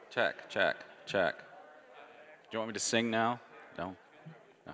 Check, check, check. Do you want me to sing now? No? No.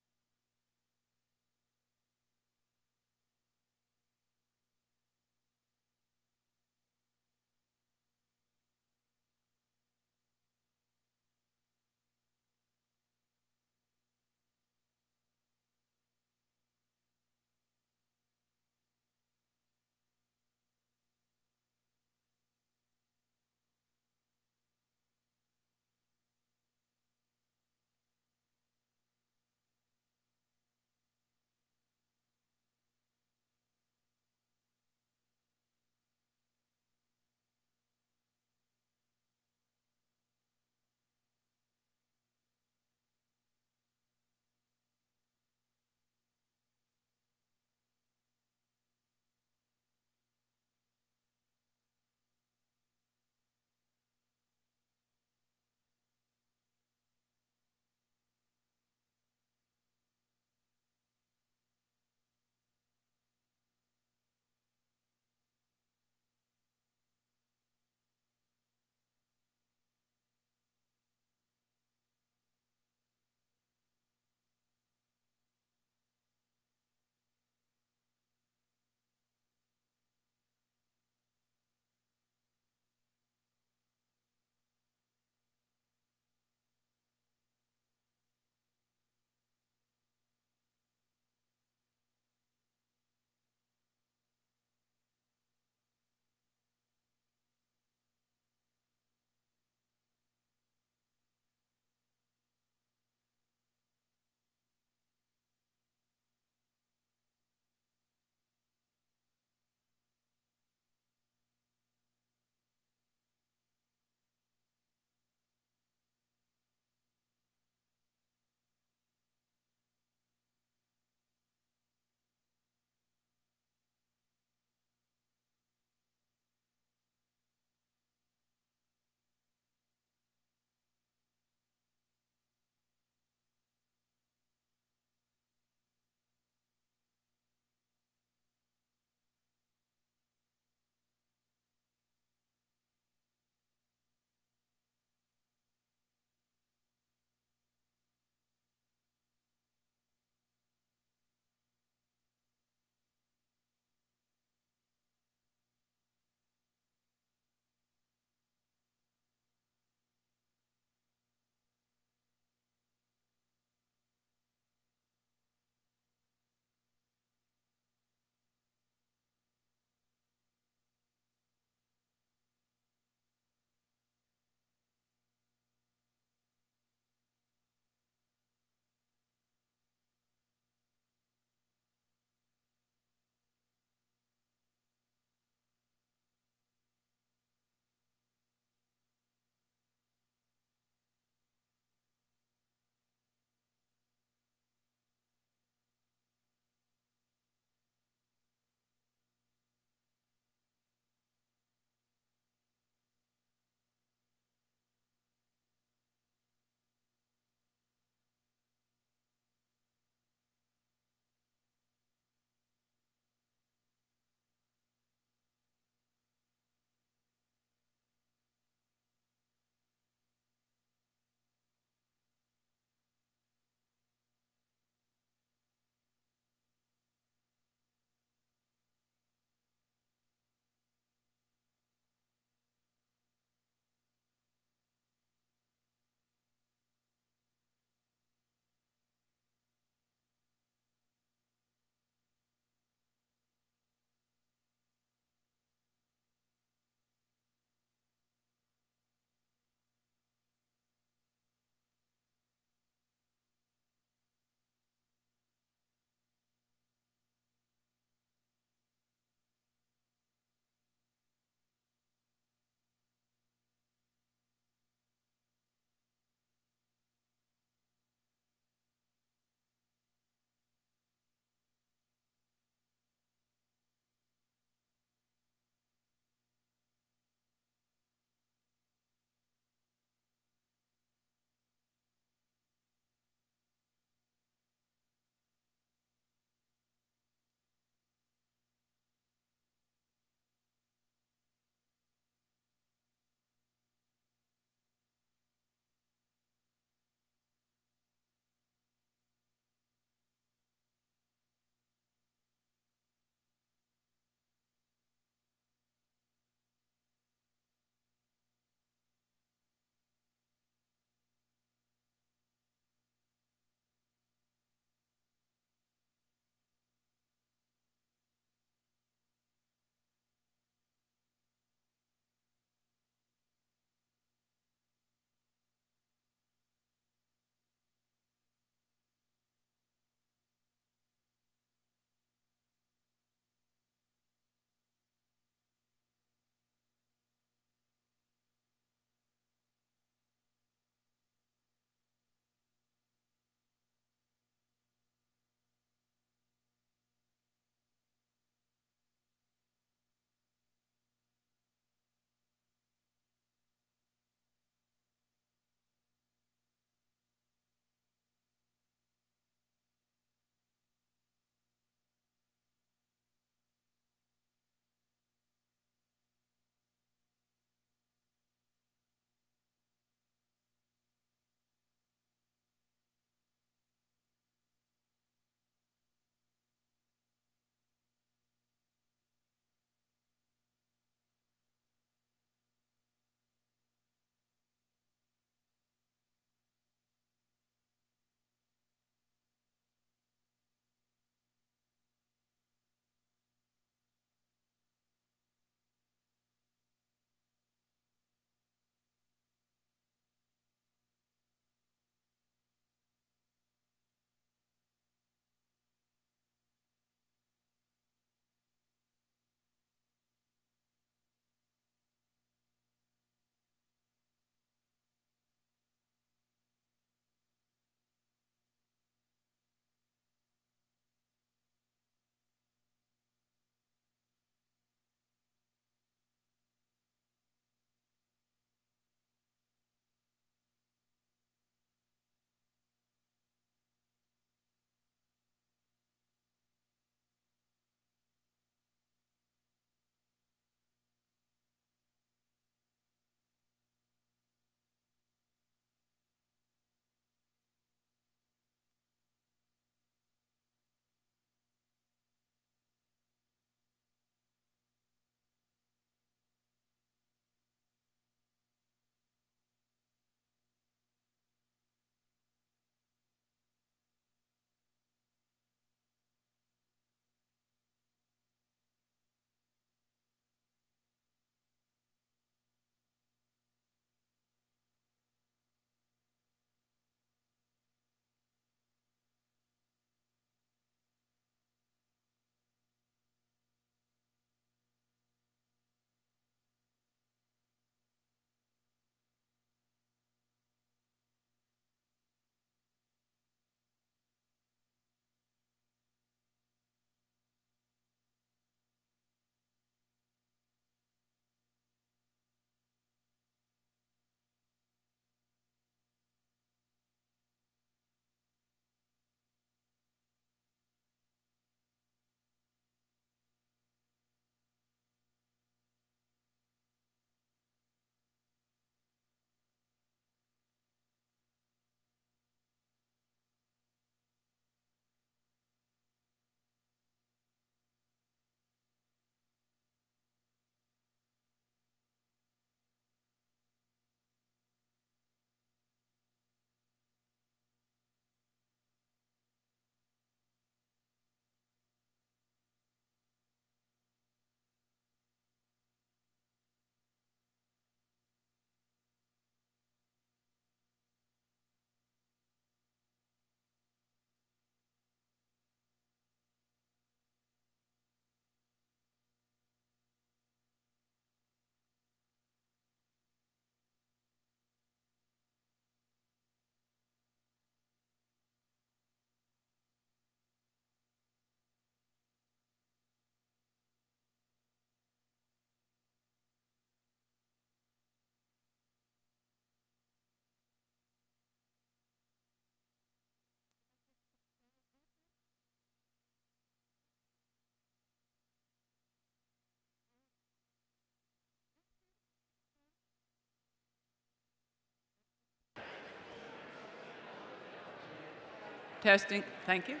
Testing. Thank you.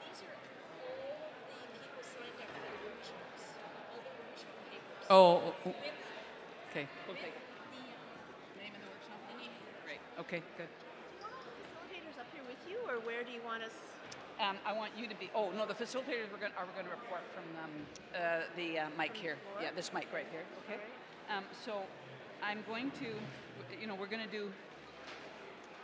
These are all the people signed up for the workshops, all the workshop papers. Oh, We have okay. We'll take it. the Name of the workshop? name. Great. Okay, good. Do you want all the facilitators up here with you, or where do you want us? I want you to be. Oh no, the facilitators are going to report from the mic here. floor? Yeah, this mic right here. Okay. So I'm going to, we're going to do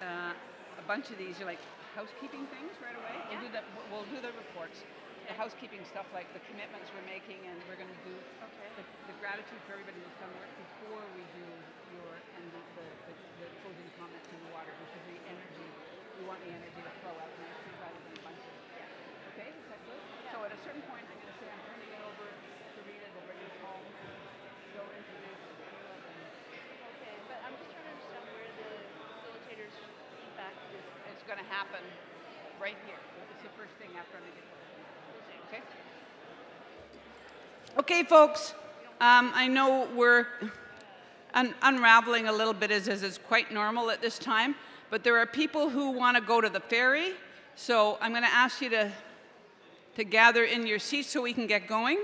a bunch of these. You're like housekeeping things right away. Yeah. We'll do the reports, the Okay. housekeeping stuff like the commitments we're making, and we're going to do Okay. the gratitude for everybody who's done work before we do the closing comments in the water, which is the energy. We want the energy to flow out nicely rather than a bunch of. Yeah. Okay, is that good? Yeah. So at a certain point, I'm going to say I'm turning it over to Rita to bring us home. Go introduce. Okay, but I'm just trying to understand where the facilitators' feedback is. It's going to happen right here. It's the first thing after I make it. Okay. Okay, folks. I know we're unraveling a little bit as is quite normal at this time, but there are people who want to go to the ferry, so I'm going to ask you to gather in your seats so we can get going.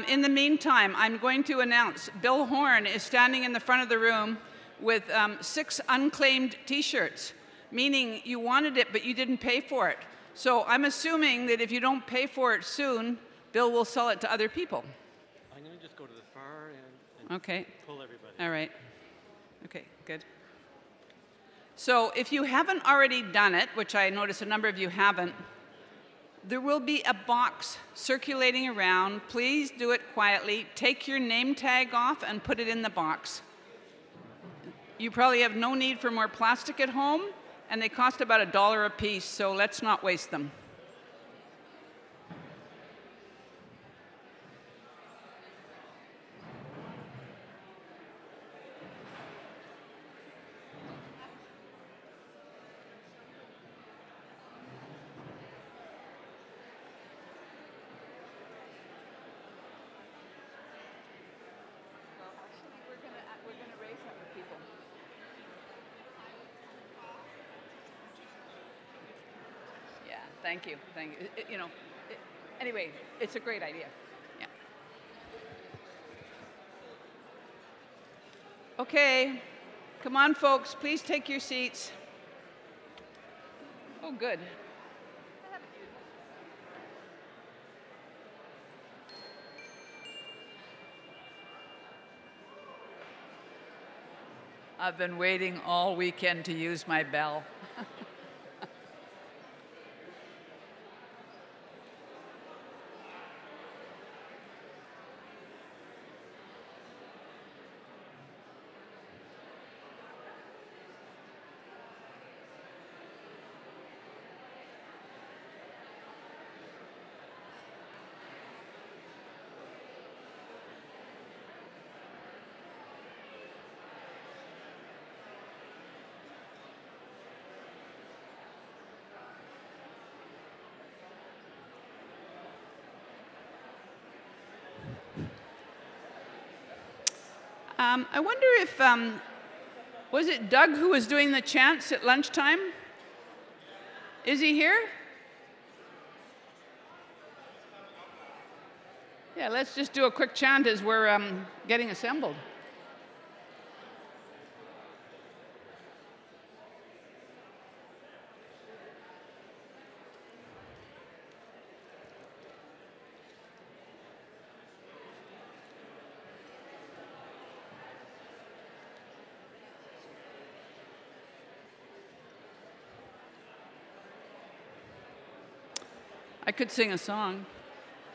In the meantime, I'm going to announce Bill Horn is standing in the front of the room with 6 unclaimed T-shirts, meaning you wanted it but you didn't pay for it. So I'm assuming that if you don't pay for it soon, Bill will sell it to other people. I'm going to just go to the far end and Okay. pull everybody. All right. Okay, good. So if you haven't already done it, which I notice a number of you haven't, there will be a box circulating around. Please do it quietly. Take your name tag off and put it in the box. You probably have no need for more plastic at home, and they cost about $1 a piece, so let's not waste them. We're going to raise that with people. Yeah, thank you. Thank you. Anyway, it's a great idea. Yeah. Okay. Come on, folks. Please take your seats. Oh, good. I've been waiting all weekend to use my bell. I wonder if, was it Doug who was doing the chants at lunchtime? Is he here? Yeah, let's just do a quick chant as we're getting assembled. I could sing a song.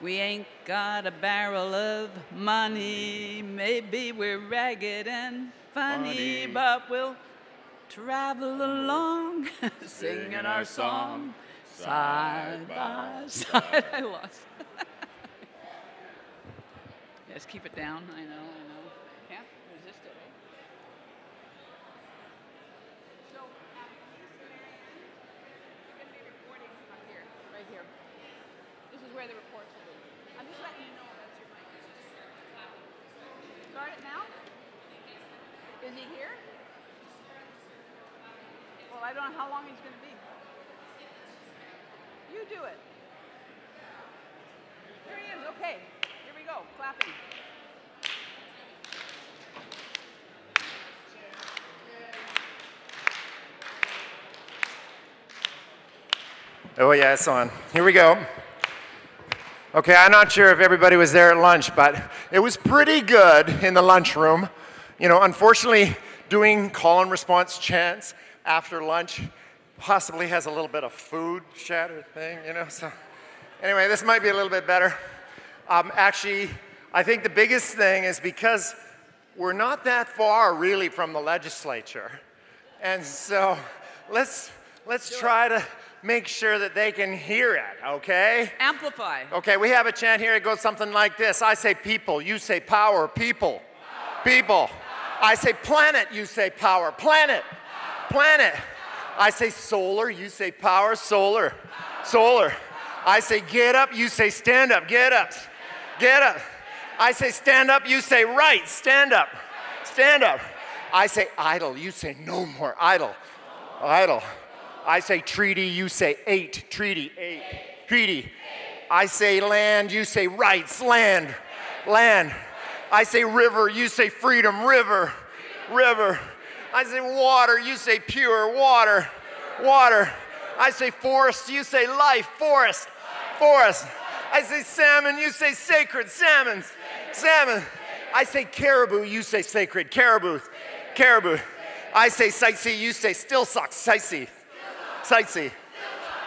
We ain't got a barrel of money. Maybe we're ragged and funny, but we'll travel along singing our song side by side. I lost. Yes, keep it down. I know. Can't resist it, eh? So, you're going to be reporting up here, right here. This is where the reports will be. I'm just letting you know that's your mic. Start it now? Is he here? Well, I don't know how long he's going to be. You do it. Here he is. Okay. Here we go. Clapping. Oh yeah, it's on. Here we go. Okay, I'm not sure if everybody was there at lunch, but it was pretty good in the lunchroom. You know, unfortunately, doing call and response chants after lunch possibly has a little bit of food chatter thing, you know, so. Anyway, this might be a little bit better. Actually, I think the biggest thing is because we're not that far really from the legislature. And so let's try to make sure that they can hear it, okay? Amplify. Okay, we have a chant here. It goes something like this. I say people, you say power, people. People. I say planet, you say power. Planet. Planet. I say solar, you say power. Solar. Solar. I say get up, you say stand up. Get up. Get up. I say stand up, you say right. Stand up. Stand up. I say idle, you say no more. Idle. Idle. I say treaty, you say eight. Treaty, eight. Treaty. I say land, you say rights. Land. Land. I say river, you say freedom. River. River. I say water, you say pure. Water. Water. I say forest, you say life. Forest. Forest. I say salmon, you say sacred. Salmons. Salmon. I say caribou, you say sacred. Caribou. Caribou. I say SiteC, you say still sucks. SiteC. SiteC.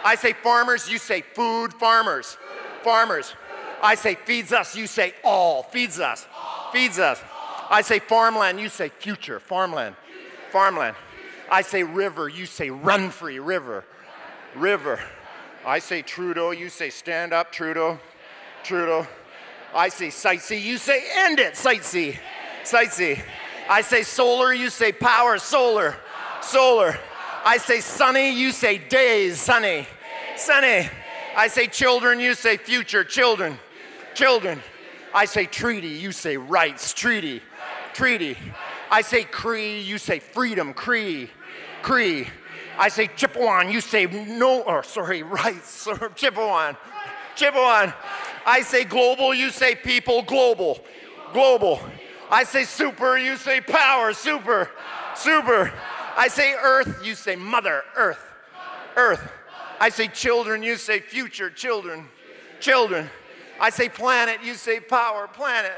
I say farmers, you say food. Farmers. Farmers. I say feeds us, you say all. Feeds us. Feeds us. I say farmland, you say future. Farmland. Farmland. I say river, you say run free. River. River. I say Trudeau, you say stand up. Trudeau. Trudeau. I say SiteC, you say end it. SiteC. SiteC. I say solar, you say power. Solar. Solar. I say sunny, you say days. Sunny. Sunny. I say children, you say future. Children. Children. I say treaty, you say rights. Treaty. Treaty. I say Cree, you say freedom. Cree. Cree. I say Chippewan, you say no, or sorry, rights. Chippewan. Chippewan. I say global, you say people. Global. Global. I say super, you say power. Super. Super. I say earth, you say mother. Earth. Earth. I say children, you say future. Children. Children. I say planet, you say power. Planet.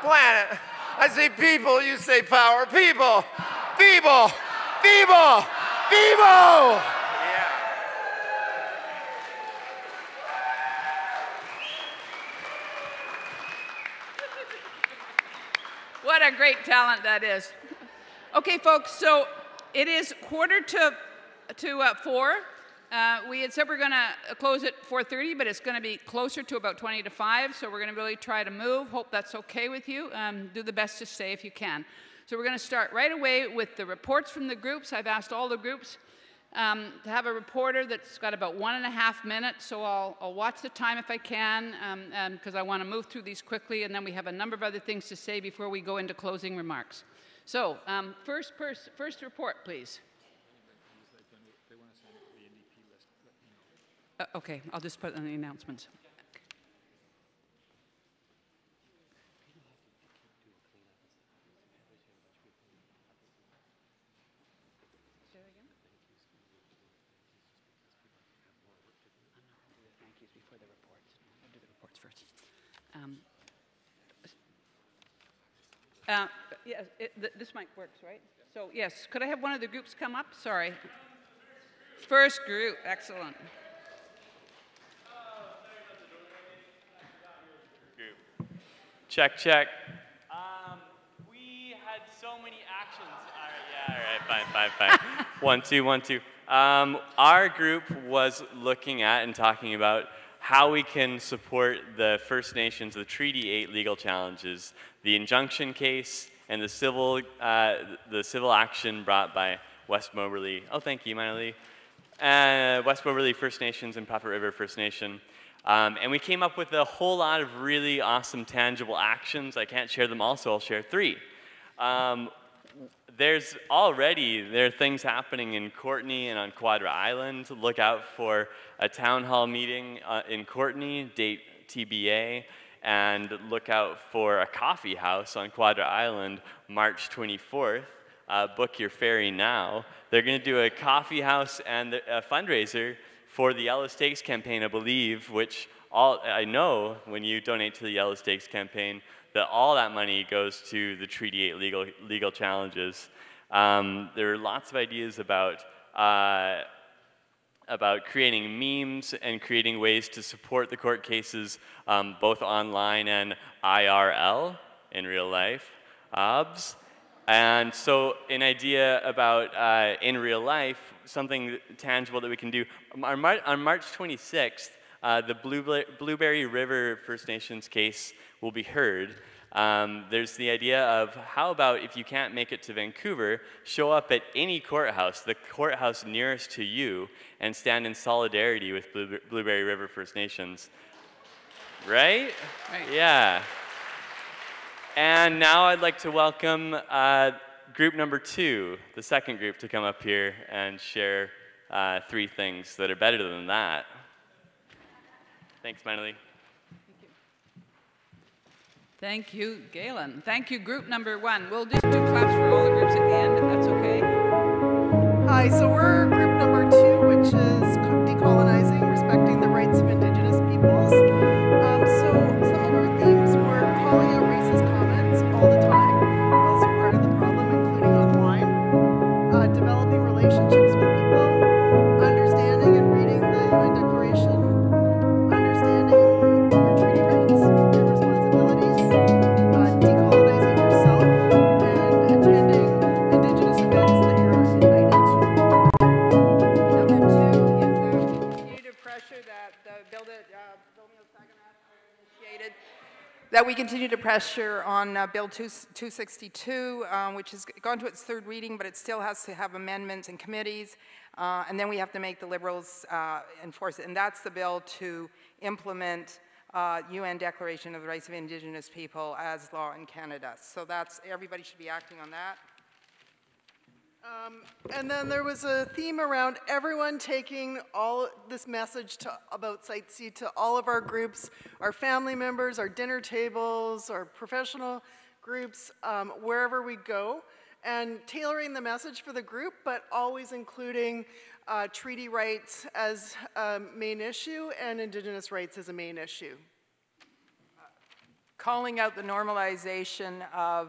Planet. I say people, you say power. People. People. People. People. Yeah. What a great talent that is. Okay, folks, so it is 4:45. We had said we're going to close at 4:30, but it's going to be closer to about 20 to 5, so we're going to really try to move. Hope that's okay with you. Do the best to stay if you can. So we're going to start right away with the reports from the groups. I've asked all the groups to have a reporter that's got about 1.5 minutes, so I'll watch the time if I can, because I want to move through these quickly, and then we have a number of other things to say before we go into closing remarks. So, first report, please. Okay, I'll just put it in the announcements. Before the reports. I'll do the reports first. Yes, this mic works, right? So, yes, could I have one of the groups come up? Sorry. First group, excellent. Check, check. We had so many actions. All right, fine. 1, 2, 1, 2. Our group was looking at and talking about how we can support the First Nations, the Treaty 8 legal challenges, the injunction case, and the civil action brought by West Moberly. Oh, thank you, Miley. West Moberly First Nations and Prophet River First Nation. And we came up with a whole lot of really awesome tangible actions. I can't share them all, so I'll share 3. there are things happening in Courtenay and on Quadra Island. Look out for a town hall meeting in Courtenay, date TBA, and look out for a coffee house on Quadra Island, March 24th. Book your ferry now. They're going to do a coffee house and a fundraiser for the Yellow Stakes campaign, I believe, which I know when you donate to the Yellow Stakes campaign, that all that money goes to the Treaty 8 legal challenges. There are lots of ideas about creating memes and creating ways to support the court cases, both online and IRL, in real life, OBS. And so an idea about, in real life, something tangible that we can do. On March 26th, the Blueberry River First Nations case will be heard. There's the idea of how about if you can't make it to Vancouver, show up at any courthouse, the courthouse nearest to you, and stand in solidarity with Blueberry River First Nations. Right? Right. Yeah. And now I'd like to welcome group number 2, the second group, to come up here and share 3 things that are better than that. Thanks, Manali. Thank you, Galen. Thank you, group number 1. We'll just do claps for all the groups at the end, if that's okay. Hi, so we're group number 2, which is decolonizing, respecting the rights of Indigenous peoples. So some of our themes were calling out racist comments all the time. We're also part of the problem, including online. Developing relationships with people, understanding and reading the UN Declaration, understanding your treaty rights, your responsibilities, decolonizing yourself, and attending Indigenous events that you're invited to. Number 2 is continue to pressure that the bill that Bill Neil-Saganath initiated, that we continue to pressure on Bill 262, which has gone to its 3rd reading, but it still has to have amendments in committees, and then we have to make the Liberals enforce it. And that's the bill to implement UN Declaration of the Rights of Indigenous People as law in Canada. So that's, everybody should be acting on that. And then there was a theme around everyone taking all this message about SiteC to all of our groups, our family members, our dinner tables, our professional groups, wherever we go, and tailoring the message for the group, but always including treaty rights as a main issue and Indigenous rights as a main issue. Calling out the normalization of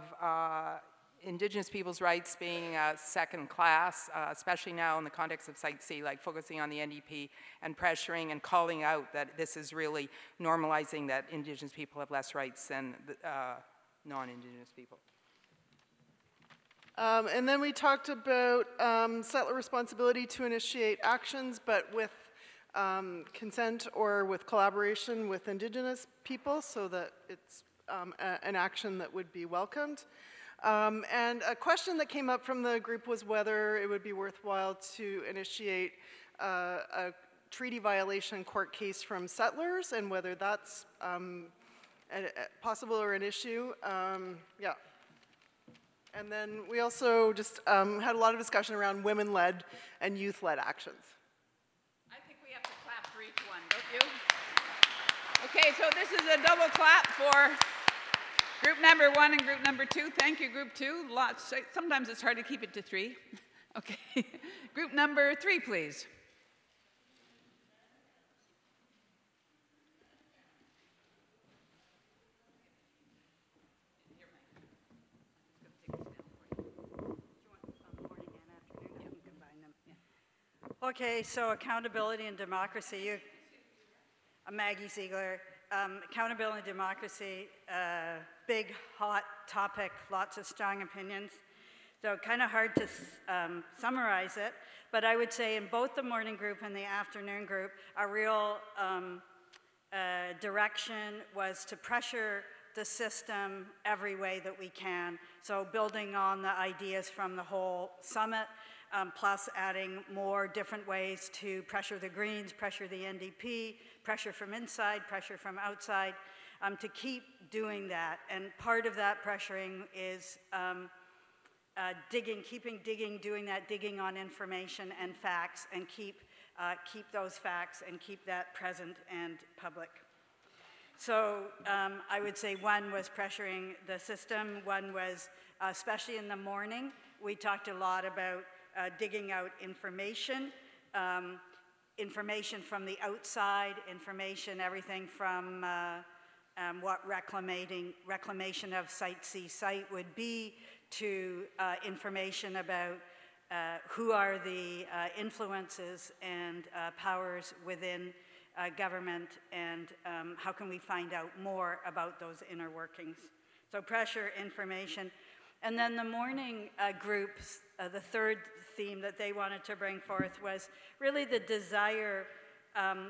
Indigenous people's rights being second class, especially now in the context of SiteC, like focusing on the NDP and pressuring and calling out that this is really normalizing that Indigenous people have less rights than non-Indigenous people. And then we talked about settler responsibility to initiate actions, but with consent or with collaboration with Indigenous people so that it's an action that would be welcomed. And a question that came up from the group was whether it would be worthwhile to initiate a treaty violation court case from settlers and whether that's possible or an issue. Yeah. And then we also just had a lot of discussion around women-led and youth-led actions. I think we have to clap for each one, don't you? Okay, so this is a double clap for group number 1 and group number 2. Thank you, group 2. Lots. Sometimes it's hard to keep it to 3. Okay. Group number 3, please. Okay, so accountability and democracy. Maggie Ziegler. Accountability and democracy, big, hot topic, lots of strong opinions. So kind of hard to summarize it, but I would say in both the morning group and the afternoon group, our real direction was to pressure the system every way that we can. So building on the ideas from the whole summit, plus adding more different ways to pressure the Greens, pressure the NDP, pressure from inside, pressure from outside, to keep doing that. And part of that pressuring is keeping digging, doing that digging on information and facts, and keep those facts and keep that present and public. So I would say one was pressuring the system, one was, especially in the morning, we talked a lot about digging out information, information from the outside, information, everything from what reclamation of SiteC site would be, to information about who are the influences and powers within government, and how can we find out more about those inner workings. So pressure, information. And then the morning groups, the third theme that they wanted to bring forth was really the desire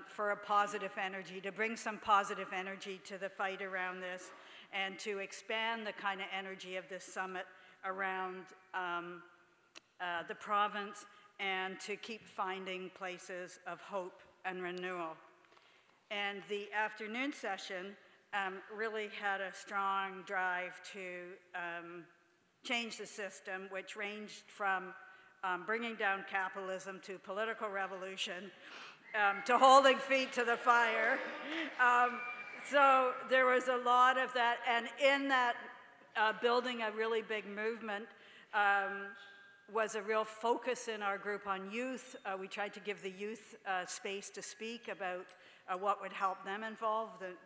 for a positive energy, to bring some positive energy to the fight around this, and to expand the kind of energy of this summit around the province, and to keep finding places of hope and renewal. And the afternoon session really had a strong drive to change the system, which ranged from bringing down capitalism to political revolution, to holding feet to the fire. So there was a lot of that, and in that building a really big movement was a real focus in our group on youth. We tried to give the youth space to speak about what would help them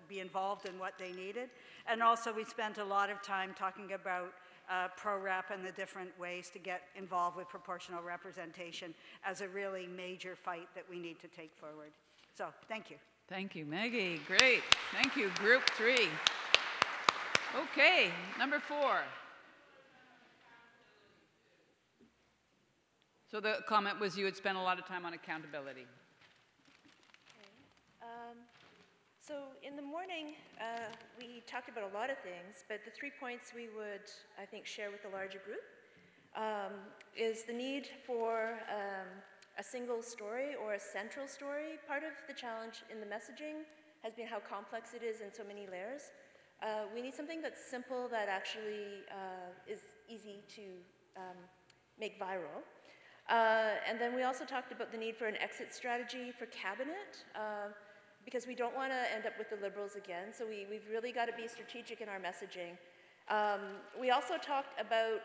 be involved in what they needed. And also we spent a lot of time talking about pro-rep and the different ways to get involved with proportional representation as a really major fight that we need to take forward. So, thank you. Thank you, Maggie. Great. Thank you, Group 3. Okay, number 4. So the comment was you had spent a lot of time on accountability. So in the morning, we talked about a lot of things, but the 3 points we would, I think, share with the larger group is the need for a single story or a central story. Part of the challenge in the messaging has been how complex it is in so many layers. We need something that's simple, that actually is easy to make viral. And then we also talked about the need for an exit strategy for cabinet, because we don't want to end up with the Liberals again, so we've really got to be strategic in our messaging. We also talked about,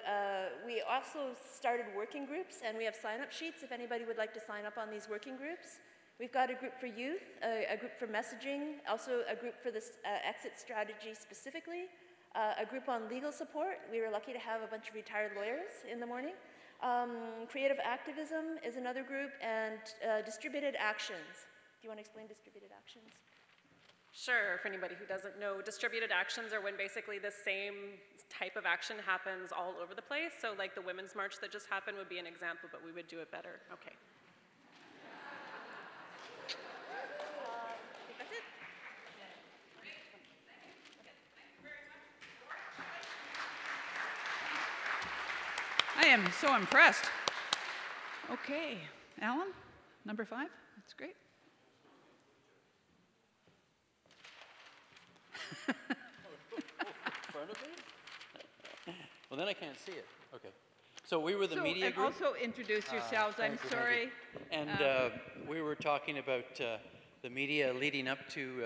we also started working groups, and we have sign-up sheets if anybody would like to sign up on these working groups. We've got a group for youth, a group for messaging, also a group for this exit strategy specifically, a group on legal support. We were lucky to have a bunch of retired lawyers in the morning. Creative activism is another group, and distributed actions. Do you want to explain distributed actions? Sure, for anybody who doesn't know, distributed actions are when basically the same type of action happens all over the place. So like the Women's March that just happened would be an example, but we would do it better. Okay. I think that's it. I am so impressed. Okay, Alan, number 5. That's great. In front of me? Well, then I can't see it. Okay. So we were the media and group. Also introduce yourselves. I'm sorry. And we were talking about the media leading up to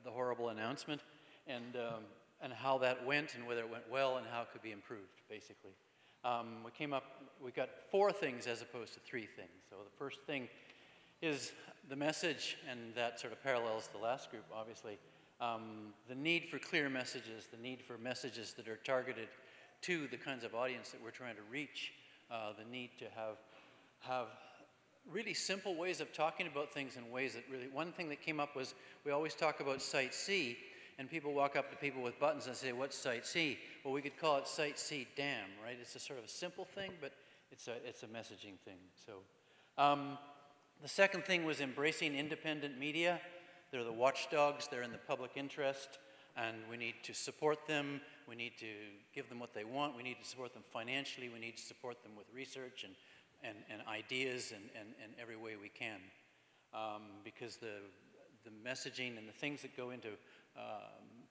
the horrible announcement, and how that went, and whether it went well, and how it could be improved, basically. We got 4 things as opposed to 3 things. So the first thing is the message, and that sort of parallels the last group, obviously. The need for clear messages, the need for messages that are targeted to the kinds of audience that we're trying to reach, the need to have really simple ways of talking about things in ways that really, one thing that came up was we always talk about SiteC, and people walk up to people with buttons and say, what's SiteC? Well, we could call it SiteC damn, right? It's a sort of a simple thing, but it's a messaging thing. So the second thing was embracing independent media. They're the watchdogs, they're in the public interest, and we need to support them. We need to give them what they want. We need to support them financially. We need to support them with research and ideas and every way we can. Because the messaging and the things that go into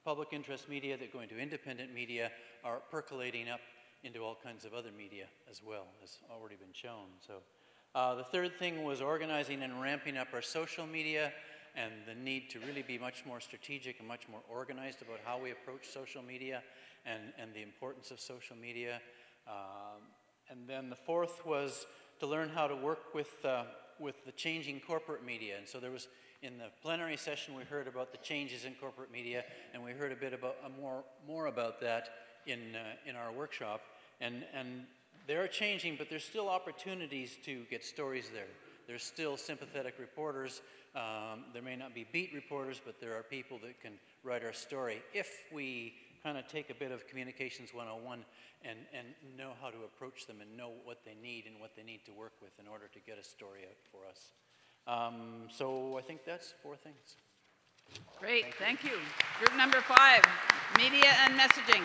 public interest media, that go into independent media, are percolating up into all kinds of other media as well, as already been shown. So the third thing was organizing and ramping up our social media, and the need to really be much more strategic and much more organized about how we approach social media and the importance of social media. And then the fourth was to learn how to work with the changing corporate media. And so there was, in the plenary session, we heard about the changes in corporate media, and we heard a bit about more about that in our workshop. And they're changing, but there's still opportunities to get stories there. There's still sympathetic reporters. There may not be beat reporters, but there are people that can write our story if we kind of take a bit of Communications 101 and know how to approach them and know what they need and what they need to work with in order to get a story out for us. So I think that's 4 things. Great, thank you. Group number 5, media and messaging.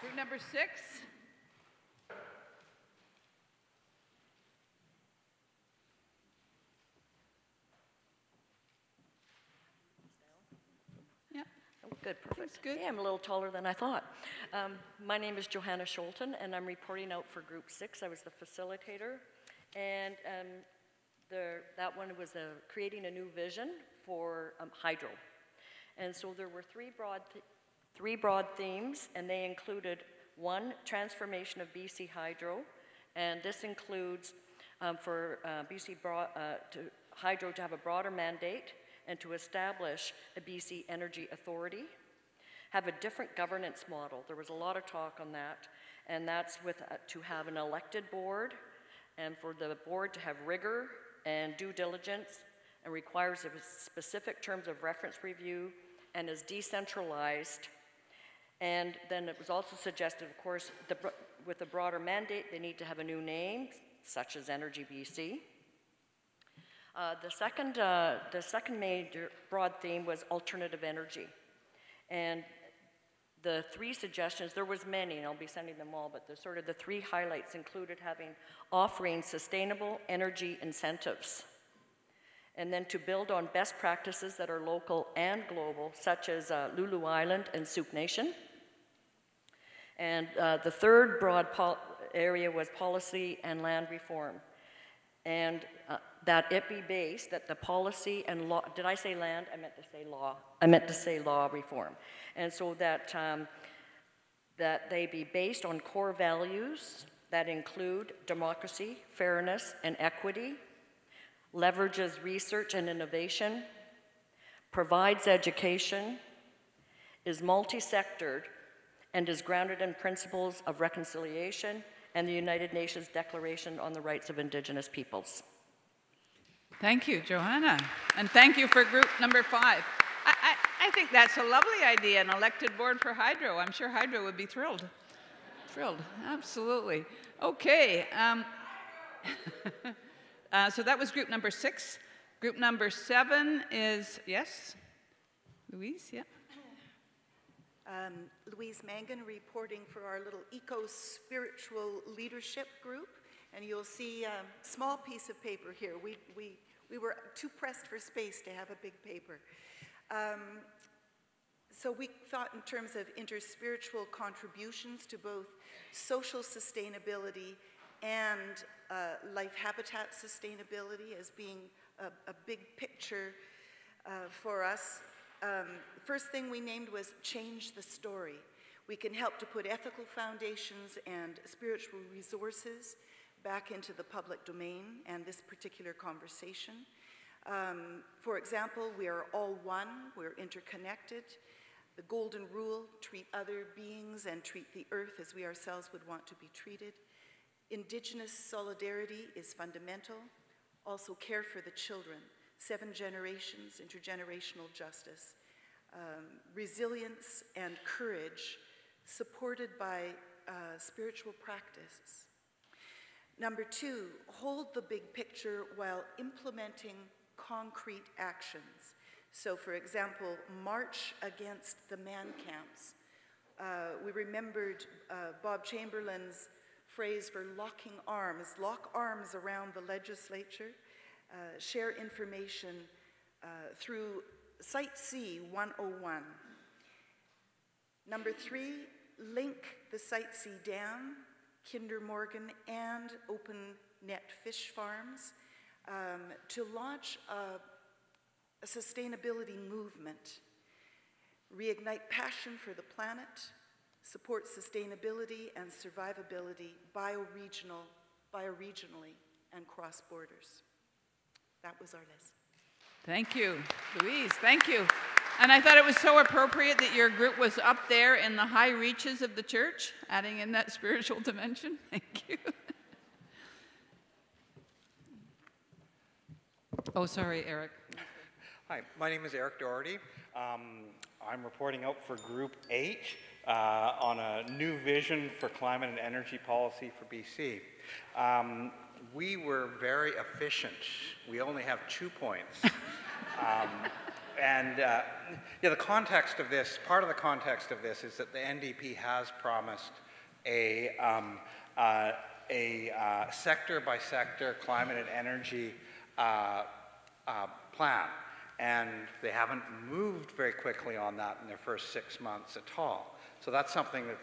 Group number 6. Good, perfect. Good. Yeah, I'm a little taller than I thought. My name is Johanna Scholten, and I'm reporting out for Group 6. I was the facilitator, and that one was creating a new vision for hydro. And so there were three broad themes, and they included 1, transformation of BC Hydro, and this includes for BC Hydro to have a broader mandate and to establish a BC Energy Authority, have a different governance model. There was a lot of talk on that, and that's to have an elected board, and for the board to have rigor and due diligence, and requires specific terms of reference review, and is decentralized. And then it was also suggested, of course, with a broader mandate, they need to have a new name, such as Energy BC. The second major broad theme was alternative energy. And the 3 suggestions, there was many, and I'll be sending them all, but the 3 highlights included offering sustainable energy incentives, and then to build on best practices that are local and global, such as Lulu Island and Soup Nation. And the third broad area was policy and land reform. And that it be based, that the policy and law, did I say land? I meant to say law. I meant to say law reform. And so that, that they be based on core values that include democracy, fairness, and equity, leverages research and innovation, provides education, is multi-sectored, and is grounded in principles of reconciliation and the United Nations Declaration on the Rights of Indigenous Peoples. Thank you, Johanna. And thank you for group number 5. I think that's a lovely idea, an elected board for Hydro. I'm sure Hydro would be thrilled. Thrilled, absolutely. Okay. So that was group number 6. Group number 7 is, yes? Louise, yeah? Louise Mangan reporting for our little eco-spiritual leadership group. And you'll see a small piece of paper here. We were too pressed for space to have a big paper. So we thought in terms of interspiritual contributions to both social sustainability and life habitat sustainability as being a big picture for us. First thing we named was change the story. We can help to put ethical foundations and spiritual resources back into the public domain and this particular conversation. For example, we are all one, we're interconnected. The golden rule, treat other beings and treat the earth as we ourselves would want to be treated. Indigenous solidarity is fundamental. Also care for the children, 7 generations, intergenerational justice. Resilience and courage supported by spiritual practice. Number 2, hold the big picture while implementing concrete actions. So for example, march against the man camps. We remembered Bob Chamberlain's phrase for locking arms. Lock arms around the legislature. Share information through SiteC 101. Number 3, link the SiteC Dam, Kinder Morgan, and Open Net Fish Farms to launch a sustainability movement, reignite passion for the planet, support sustainability and survivability bioregionally and cross borders. That was our list. Thank you, Louise, thank you. And I thought it was so appropriate that your group was up there in the high reaches of the church, adding in that spiritual dimension. Thank you. Oh, sorry, Eric. Hi, my name is Eric Doherty. I'm reporting out for Group H on a new vision for climate and energy policy for BC. We were very efficient. We only have 2 points. The context of this, part of the context of this is that the NDP has promised a sector-by-sector climate and energy plan. And they haven't moved very quickly on that in their first 6 months at all. So that's something that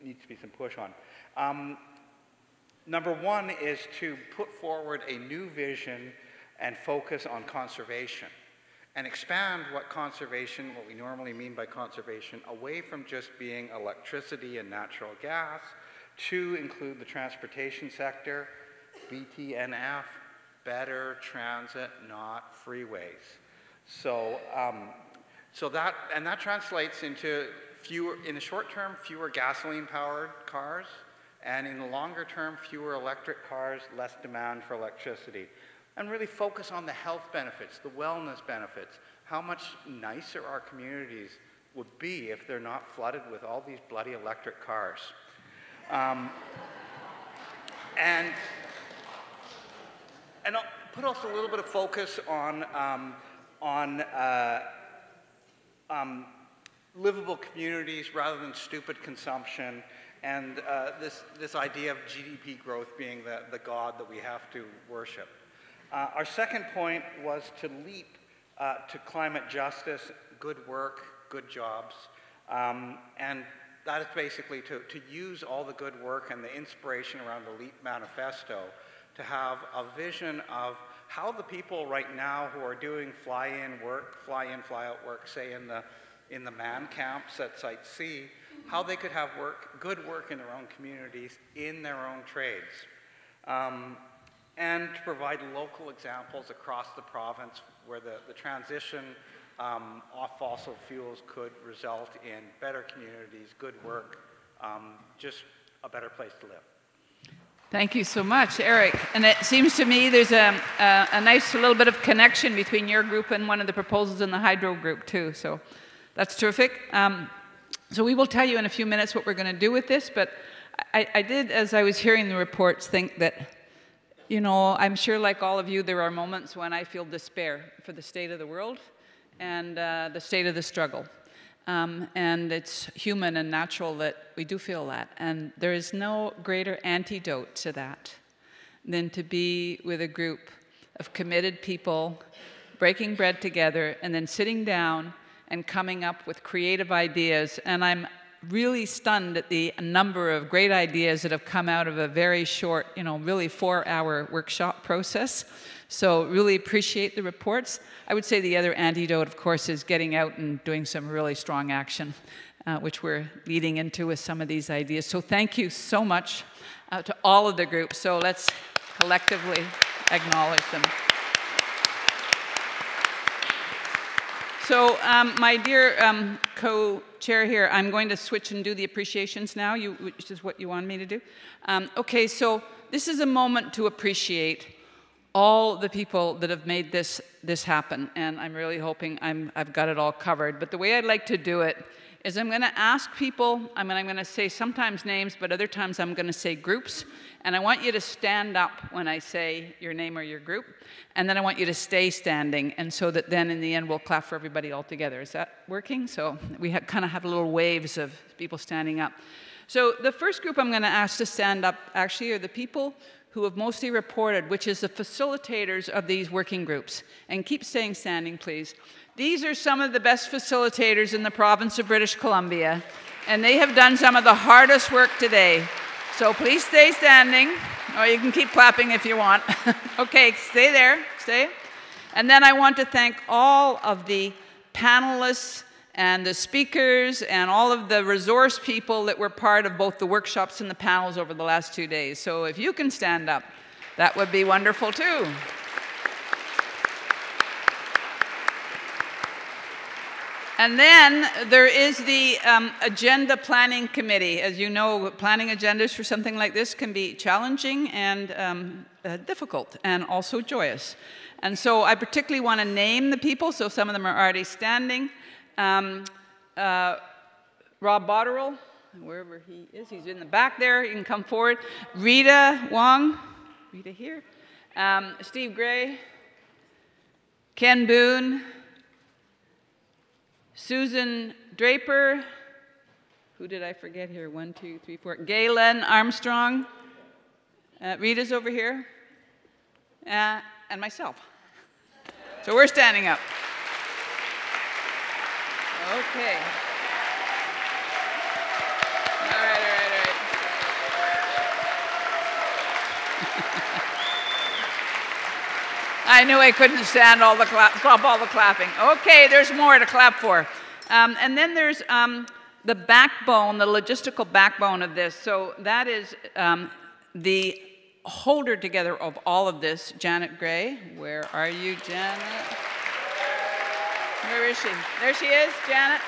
needs to be some push on. Number one is to put forward a new vision and focus on conservation and expand what we normally mean by conservation, away from just being electricity and natural gas to include the transportation sector, BTNF, better transit, not freeways. So, that translates into in the short term, fewer gasoline-powered cars, and in the longer term, fewer electric cars, less demand for electricity. And really focus on the health benefits, the wellness benefits, how much nicer our communities would be if they're not flooded with all these bloody electric cars. And I'll put also a little bit of focus on livable communities rather than stupid consumption, and this idea of GDP growth being the God that we have to worship. Our second point was to leap to climate justice, good work, good jobs, and that is basically to use all the good work and the inspiration around the LEAP manifesto to have a vision of how the people right now who are doing fly-in, fly-out work, say in the man camps at SiteC, how they could have good work in their own communities, in their own trades. And to provide local examples across the province where the transition off fossil fuels could result in better communities, good work, just a better place to live. Thank you so much, Eric. And it seems to me there's a nice little bit of connection between your group and one of the proposals in the hydro group too, so that's terrific. So we will tell you in a few minutes what we're going to do with this, but I did, as I was hearing the reports, think that, you know, I'm sure like all of you, there are moments when I feel despair for the state of the world and the state of the struggle. And it's human and natural that we do feel that. And there is no greater antidote to that than to be with a group of committed people, breaking bread together, and then sitting down and coming up with creative ideas. And I'm really stunned at the number of great ideas that have come out of a very short, you know, really 4-hour workshop process. So really appreciate the reports. I would say the other antidote, of course, is getting out and doing some really strong action, which we're leading into with some of these ideas. So thank you so much to all of the groups. So let's collectively acknowledge them. So my dear co-chair here, I'm going to switch and do the appreciations now, which is what you wanted me to do. Okay, so this is a moment to appreciate all the people that have made this happen, and I'm really hoping I've got it all covered. But the way I'd like to do it is I'm going to ask people, I'm going to say sometimes names, but other times I'm going to say groups, and I want you to stand up when I say your name or your group, and then I want you to stay standing, and so that then in the end we'll clap for everybody all together. Is that working? So we kind of have little waves of people standing up. So the first group I'm going to ask to stand up actually are the people who have mostly reported, which is the facilitators of these working groups. And keep staying standing, please. These are some of the best facilitators in the province of British Columbia. And they have done some of the hardest work today. So please stay standing, or you can keep clapping if you want. Okay, stay there, stay. And then I want to thank all of the panelists and the speakers and all of the resource people that were part of both the workshops and the panels over the last 2 days. So if you can stand up, that would be wonderful too. And then there is the Agenda Planning Committee. As you know, planning agendas for something like this can be challenging and difficult and also joyous. And so I particularly want to name the people, so some of them are already standing. Rob Botterill, wherever he is, he's in the back there, you can come forward. Rita Wong, Rita here. Steve Gray, Ken Boone, Susan Draper, who did I forget here? 1, 2, 3, 4. Galen Armstrong. Rita's over here. And myself. So we're standing up. Okay. All right. I knew I couldn't stand all the stop all the clapping. Okay, there's more to clap for. And then there's the backbone, the logistical backbone of this. So that is the holder together of all of this, Janet Gray. Where are you, Janet? Where is she? There she is, Janet.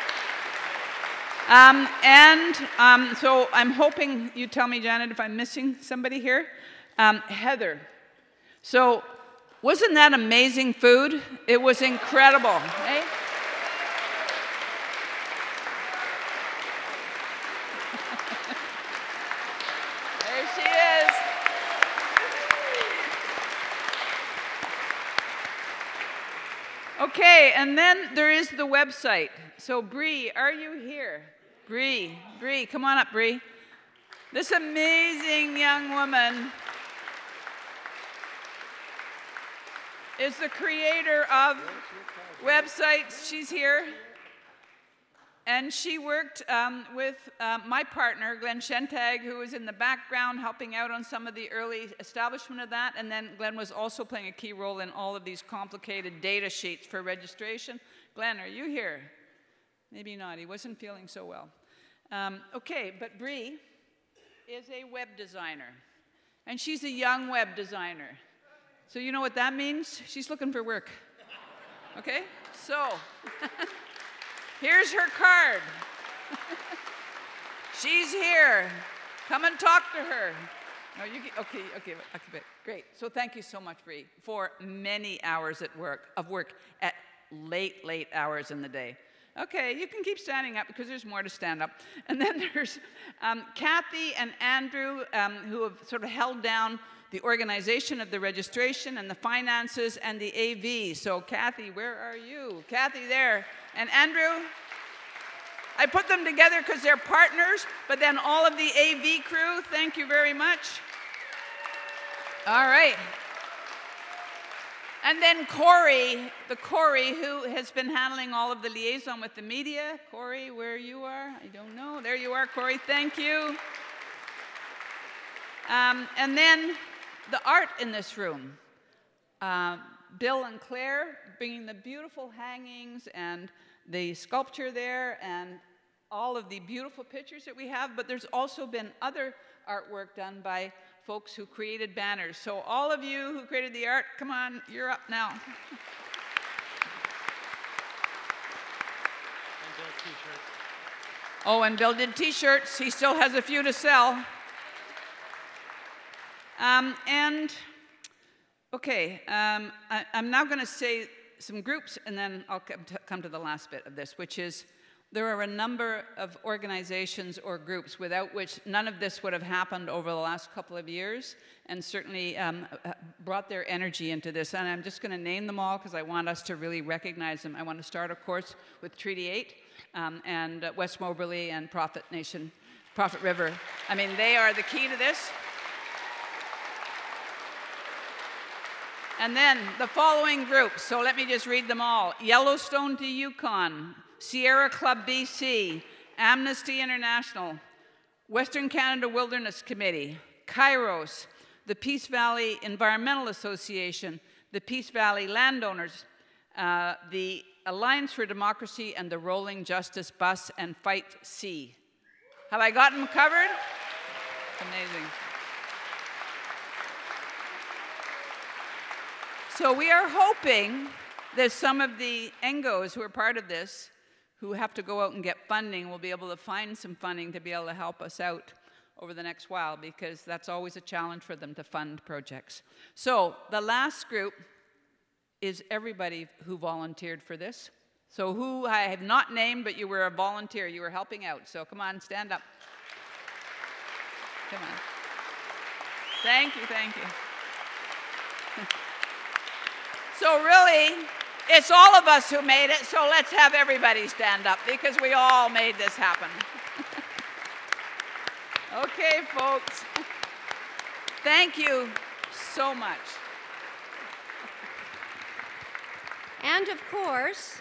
So I'm hoping you tell me, Janet, if I'm missing somebody here. Heather. So wasn't that amazing food? It was incredible, eh? There she is. Okay, and then there is the website. So Bree, are you here? Bree, come on up, Bree. This amazing young woman is the creator of websites. She's here. And she worked with my partner, Glenn Shentag, who was in the background helping out on some of the early establishment of that. And then Glenn was also playing a key role in all of these complicated data sheets for registration. Glenn, are you here? Maybe not. He wasn't feeling so well. Okay, but Bree is a web designer. And she's a young web designer. So you know what that means? She's looking for work. Okay? So, here's her card. She's here. Come and talk to her. No, okay, great. So thank you so much, Bree, for many hours of work at late hours in the day. Okay, you can keep standing up because there's more to stand up. And then there's Kathy and Andrew, who have sort of held down the organization of the registration and the finances and the AV. So Kathy, where are you? Kathy there. And Andrew, I put them together because they're partners, but then all of the AV crew, thank you very much. All right. And then Corey, who has been handling all of the liaison with the media. Corey, where you are? I don't know. There you are, Corey. Thank you. And then the art in this room. Bill and Claire bringing the beautiful hangings and the sculpture there and all of the beautiful pictures that we have, but there's also been other artwork done by folks who created banners. So all of you who created the art, come on, you're up now. And Bill t-shirts. Oh, and Bill did t-shirts. He still has a few to sell. Okay, I'm now going to say some groups, and then I'll come to the last bit of this, which is there are a number of organizations or groups without which none of this would have happened over the last couple of years, and certainly brought their energy into this. And I'm just going to name them all because I want us to really recognize them. I want to start, of course, with Treaty 8 and West Moberly and Prophet Nation, Prophet River. I mean, they are the key to this. And then the following groups, so let me just read them all. Yellowstone to Yukon, Sierra Club BC, Amnesty International, Western Canada Wilderness Committee, Kairos, the Peace Valley Environmental Association, the Peace Valley Landowners, the Alliance for Democracy, and the Rolling Justice Bus and SiteC. Have I gotten them covered? Amazing. So we are hoping that some of the NGOs who are part of this, who have to go out and get funding, will be able to find some funding to be able to help us out over the next while, because that's always a challenge for them to fund projects. So the last group is everybody who volunteered for this. So who I have not named, but you were a volunteer, you were helping out. So come on, stand up. Come on. Thank you, thank you. So really, it's all of us who made it, so let's have everybody stand up, because we all made this happen. Okay, folks. Thank you so much. And of course,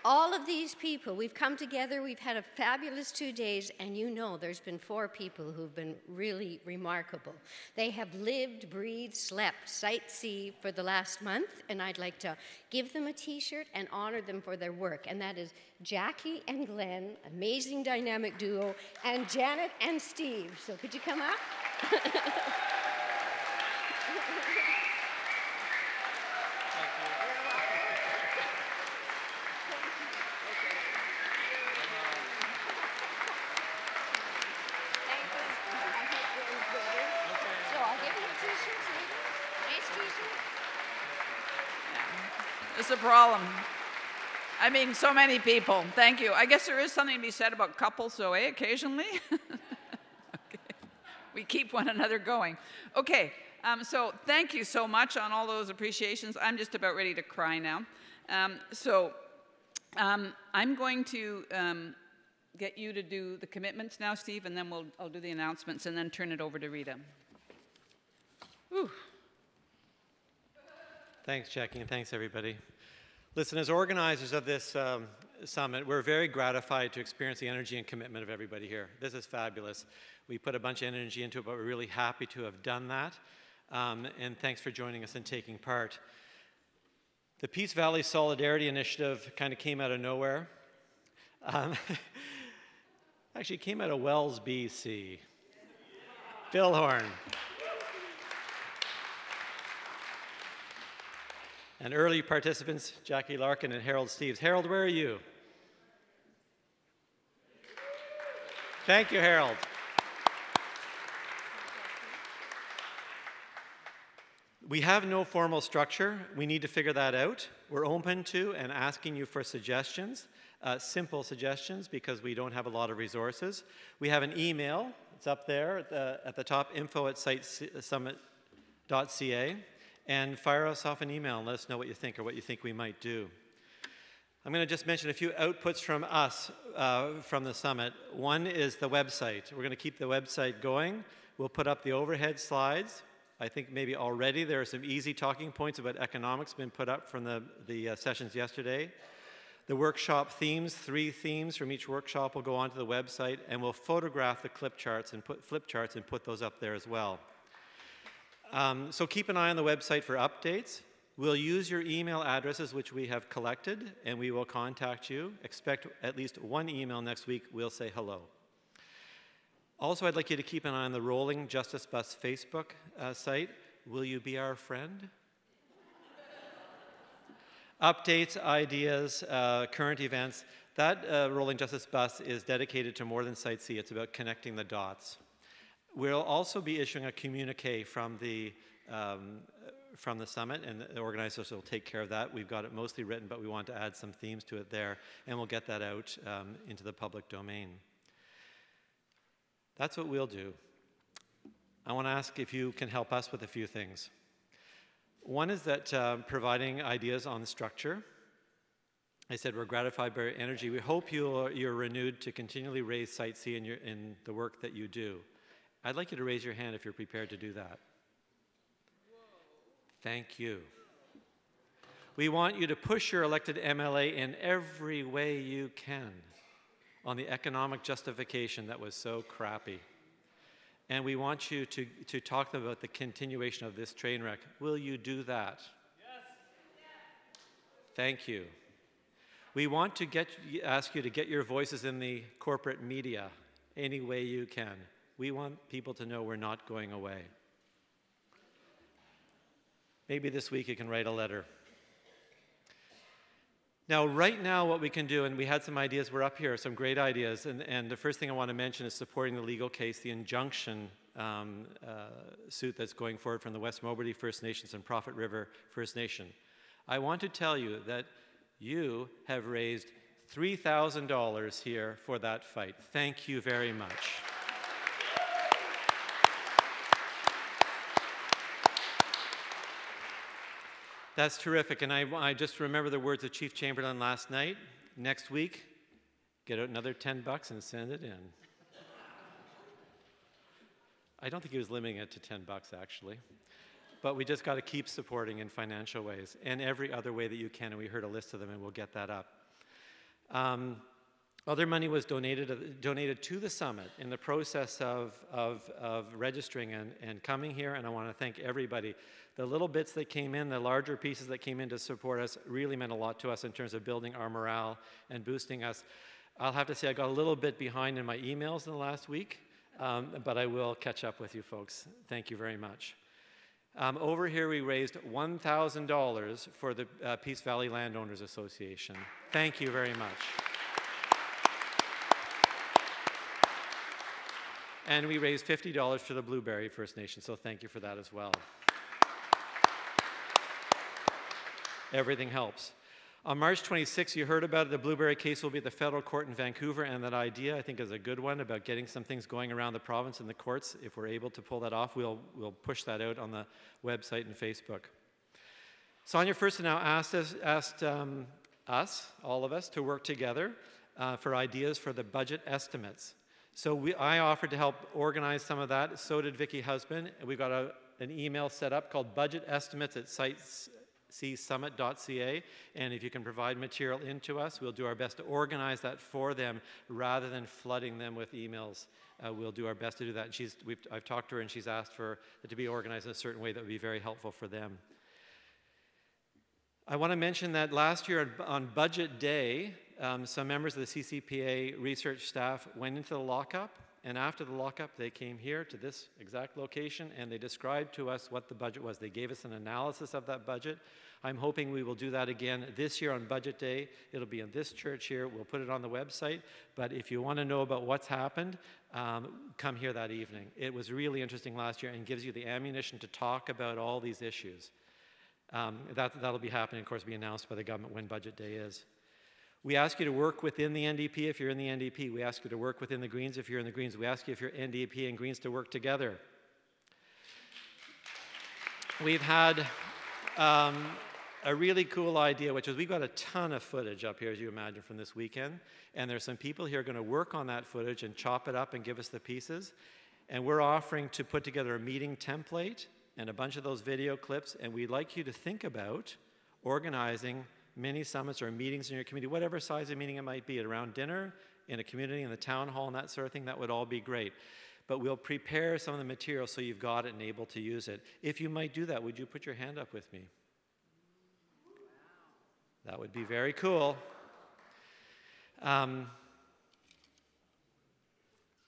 all of these people, we've come together, we've had a fabulous 2 days, and you know there's been 4 people who've been really remarkable. They have lived, breathed, slept SiteC for the last month, and I'd like to give them a t-shirt and honor them for their work. And that is Jackie and Glenn, amazing dynamic duo, and Janet and Steve. So could you come up? It's a problem. I mean, so many people. Thank you. I guess there is something to be said about couples, so occasionally. Okay. We keep one another going. Okay, so thank you so much on all those appreciations. I'm just about ready to cry now. I'm going to get you to do the commitments now, Steve, and then I'll do the announcements and then turn it over to Rita. Whew. Thanks, Jackie, and thanks, everybody. Listen, as organizers of this summit, we're very gratified to experience the energy and commitment of everybody here. This is fabulous. We put a bunch of energy into it, but we're really happy to have done that. And thanks for joining us and taking part. The Peace Valley Solidarity Initiative kind of came out of nowhere. Actually, it came out of Wells, BC. Bill Horn. And early participants, Jackie Larkin and Harold Steves. Harold, where are you? Thank you, Harold. We have no formal structure. We need to figure that out. We're open to and asking you for suggestions, simple suggestions, because we don't have a lot of resources. We have an email. It's up there at the top, info@sitesummit.ca. And fire us off an email and let us know what you think or what you think we might do. I'm going to just mention a few outputs from us from the summit. One is the website. We're going to keep the website going. We'll put up the overhead slides. I think maybe already there are some easy talking points about economics been put up from the sessions yesterday. The workshop themes, 3 themes from each workshop will go onto the website, and we'll photograph the flip charts and put those up there as well. So keep an eye on the website for updates. We'll use your email addresses, which we have collected, and we will contact you. Expect at least 1 email next week. We'll say hello. Also, I'd like you to keep an eye on the Rolling Justice Bus Facebook site. Will you be our friend? Updates, ideas, current events. That Rolling Justice Bus is dedicated to more than SiteC. It's about connecting the dots. We'll also be issuing a communique from the summit, and the organizers will take care of that. We've got it mostly written, but we want to add some themes to it there, and we'll get that out into the public domain. That's what we'll do. I want to ask if you can help us with a few things. One is that providing ideas on structure. I said we're gratified by your energy. We hope you're renewed to continually raise SiteC in the work that you do. I'd like you to raise your hand if you're prepared to do that. Thank you. We want you to push your elected MLA in every way you can. on the economic justification that was so crappy. And we want you to talk to them about the continuation of this train wreck. Will you do that? Yes. Thank you. We want to ask you to get your voices in the corporate media any way you can. We want people to know we're not going away. Maybe this week you can write a letter. Now, right now, what we can do, and we had some ideas, we're up here, some great ideas, and the first thing I want to mention is supporting the legal case, the injunction suit that's going forward from the West Moberly First Nations and Prophet River First Nation. I want to tell you that you have raised $3,000 here for that fight. Thank you very much. That's terrific, and I just remember the words of Chief Chamberlain last night. Next week, get out another $10 and send it in. I don't think he was limiting it to $10, actually. But we just got to keep supporting in financial ways and every other way that you can, and we heard a list of them, and we'll get that up. Other money was donated to the summit in the process of registering and coming here, and I want to thank everybody. The little bits that came in, the larger pieces that came in to support us really meant a lot to us in terms of building our morale and boosting us. I'll have to say I got a little bit behind in my emails in the last week, but I will catch up with you folks. Thank you very much. Over here we raised $1,000 for the Peace Valley Landowners Association. Thank you very much. And we raised $50 for the Blueberry First Nation, so thank you for that as well. Everything helps. On March 26th, you heard about it. The Blueberry case will be at the federal court in Vancouver, and that idea, I think, is a good one about getting some things going around the province and the courts. If we're able to pull that off, we'll push that out on the website and Facebook. Sonia Fursten now asked us, all of us, to work together for ideas for the budget estimates. So I offered to help organize some of that. So did Vicki Husband. We've got an email set up called budgetestimates@sitecsummit.ca, and if you can provide material into us, we'll do our best to organize that for them rather than flooding them with emails. We'll do our best to do that. And I've talked to her, and she's asked for it to be organized in a certain way that would be very helpful for them. I want to mention that last year on budget day, some members of the CCPA research staff went into the lockup, and after the lockup, they came here to this exact location, and they described to us what the budget was. They gave us an analysis of that budget. I'm hoping we will do that again this year on budget day. It'll be in this church here. We'll put it on the website, but if you want to know about what's happened, come here that evening. It was really interesting last year and gives you the ammunition to talk about all these issues. That'll be happening, of course, be announced by the government when budget day is. We ask you to work within the NDP if you're in the NDP. We ask you to work within the Greens if you're in the Greens. We ask you if you're NDP and Greens to work together. We've had a really cool idea, which is we've got a ton of footage up here, as you imagine, from this weekend. And there's some people here going to work on that footage and chop it up and give us the pieces. And we're offering to put together a meeting template and a bunch of those video clips. And we'd like you to think about organizing mini summits or meetings in your community, whatever size of meeting it might be, around dinner, in a community, in the town hall, and that sort of thing. That would all be great. But we'll prepare some of the material so you've got it and able to use it. If you might do that, would you put your hand up with me? That would be very cool.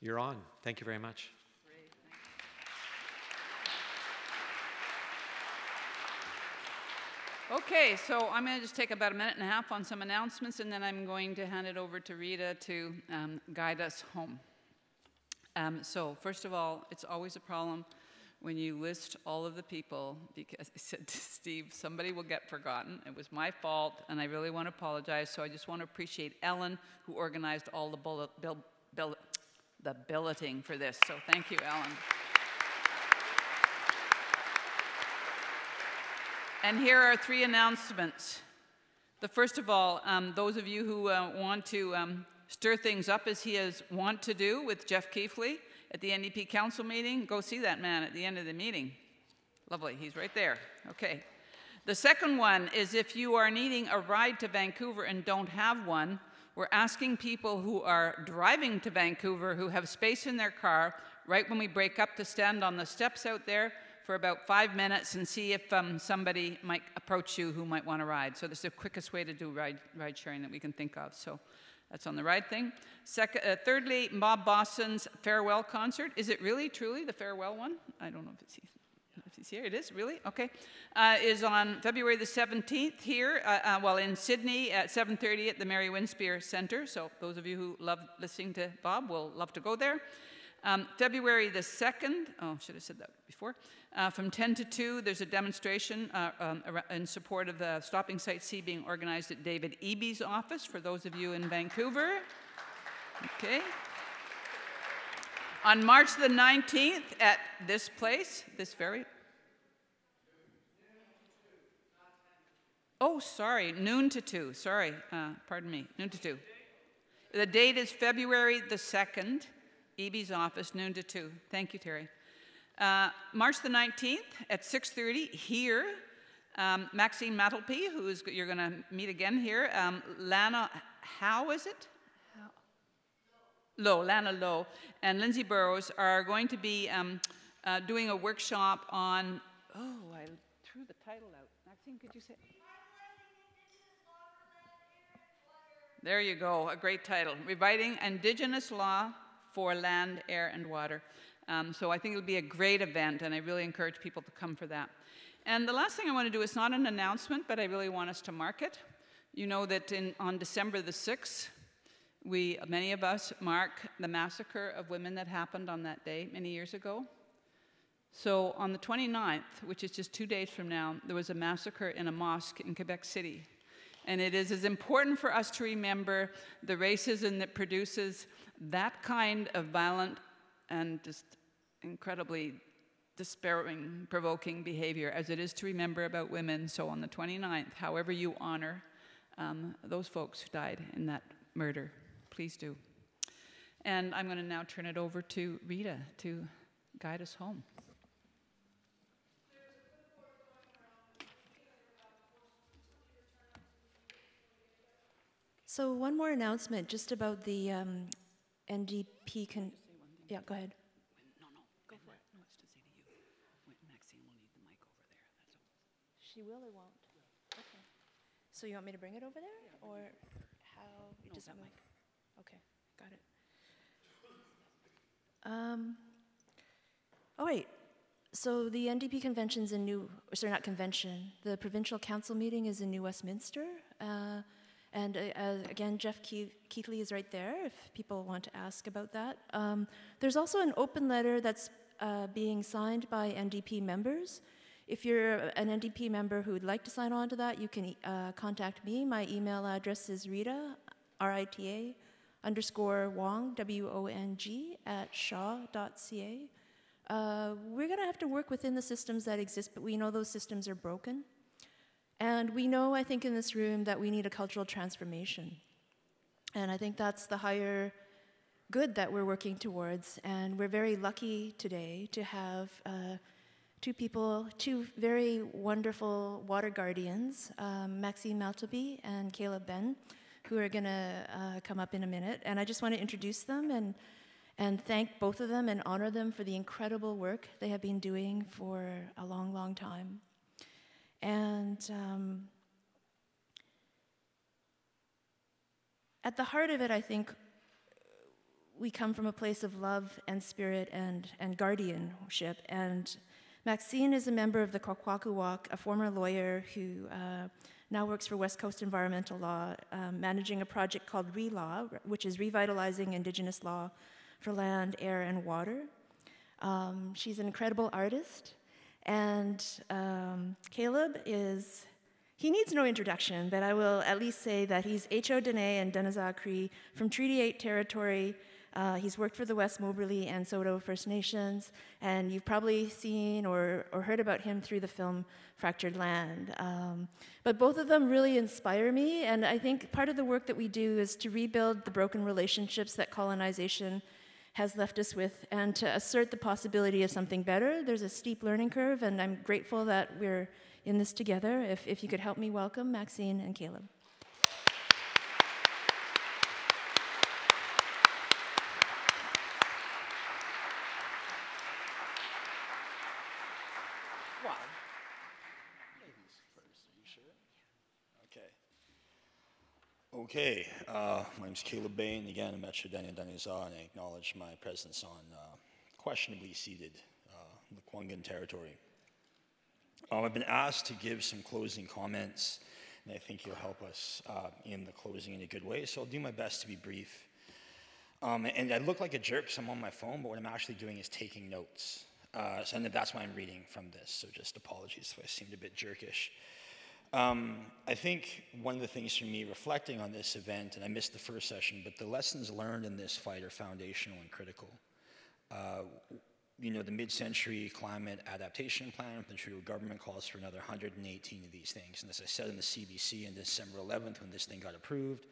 You're on. Thank you very much. Okay, so I'm going to just take about a minute and a half on some announcements, and then I'm going to hand it over to Rita to guide us home. So first of all, it's always a problem when you list all of the people, because I said to Steve, somebody will get forgotten. It was my fault, and I really want to apologize. So I just want to appreciate Ellen, who organized all the billeting for this. So thank you, Ellen. And here are 3 announcements. The first of all, those of you who want to stir things up as he is wont to do with Jeff Keefley at the NDP Council meeting, go see that man at the end of the meeting. Lovely, he's right there. Okay. The second one is if you are needing a ride to Vancouver and don't have one, we're asking people who are driving to Vancouver, who have space in their car, right when we break up, to stand on the steps out there for about 5 minutes and see if somebody might approach you who might want to ride. So this is the quickest way to do ride sharing that we can think of. So that's on the ride thing. Thirdly, Bob Boston's farewell concert. Is it really, truly the farewell one? I don't know if it's here. It is, really? Okay. Is on February the 17th here, well, in Sydney at 7:30 at the Mary Winspear Centre. So those of you who love listening to Bob will love to go there. February the 2nd, oh, should have said that before, from 10 to 2, there's a demonstration in support of the Stopping SiteC being organized at David Eby's office, for those of you in Vancouver. Okay. On March the 19th at this place, this very... Oh, sorry, noon to 2, sorry, pardon me, noon to 2. The date is February the 2nd. Eby's office, noon to 2. Thank you, Terry. March the 19th at 6:30 here, Maxine Mattleby, you're going to meet again here. Lana, how is it? Lana Lowe, and Lindsay Burrows are going to be doing a workshop on, oh, I threw the title out. Maxine, could you say? There you go, a great title. Rewriting Indigenous Law for Land, Air, and Water. So I think it'll be a great event, and I really encourage people to come for that. And the last thing I want to do, it's not an announcement, but I really want us to mark it. You know that on December the 6th, many of us mark the massacre of women that happened on that day many years ago. So on the 29th, which is just 2 days from now, there was a massacre in a mosque in Quebec City. And it is as important for us to remember the racism that produces that kind of violent and just incredibly despairing, provoking behavior as it is to remember about women. So on the 29th, however you honor those folks who died in that murder, please do. And I'm going to now turn it over to Rita to guide us home. So one more announcement just about the NDP yeah, go ahead. No, go for it. No, it's to say to you. Maxine will need the mic over there. That's all. She will or won't? Okay. So you want me to bring it over there? Or how? No, just that move? mic. Okay, got it. Oh, wait. So the NDP convention's in not convention. The provincial council meeting is in New Westminster. And again, Jeff Keithley is right there if people want to ask about that. There's also an open letter that's being signed by NDP members. If you're an NDP member who would like to sign on to that, you can contact me. My email address is Rita, R-I-T-A, _Wong, W-O-N-G, @shaw.ca. We're going to have to work within the systems that exist, but we know those systems are broken. And we know, I think, in this room that we need a cultural transformation. And I think that's the higher good that we're working towards. And we're very lucky today to have two very wonderful water guardians, Maxine Maltby and Caleb Ben, who are going to come up in a minute. And I just want to introduce them and thank both of them and honor them for the incredible work they have been doing for a long, long time. And at the heart of it, I think we come from a place of love and spirit and guardianship. And Maxine is a member of the Kwakwaka'wakw, a former lawyer who now works for West Coast Environmental Law, managing a project called ReLaw, which is revitalizing Indigenous law for land, air, and water. She's an incredible artist. And Caleb he needs no introduction, but I will at least say that he's H.O. Dene and Denizah Cree from Treaty 8 territory. He's worked for the West Moberly and Soto First Nations, and you've probably seen or heard about him through the film Fractured Land. But both of them really inspire me, and I think part of the work that we do is to rebuild the broken relationships that colonization has left us with, and to assert the possibility of something better. There's a steep learning curve, and I'm grateful that we're in this together. If you could help me welcome Maxine and Caleb. Okay, my name's Caleb Bain. Again, I'm at Shadanya Daniza, and I acknowledge my presence on questionably ceded Lekwungen territory. I've been asked to give some closing comments, and I think you'll help us in the closing in a good way, so I'll do my best to be brief. And I look like a jerk because I'm on my phone, but what I'm actually doing is taking notes. And that's why I'm reading from this, so just apologies if I seemed a bit jerkish. I think one of the things for me reflecting on this event, and I missed the first session, but the lessons learned in this fight are foundational and critical. You know, the mid-century climate adaptation plan with the Trudeau government calls for another 118 of these things. And as I said in the CBC on December 11th when this thing got approved,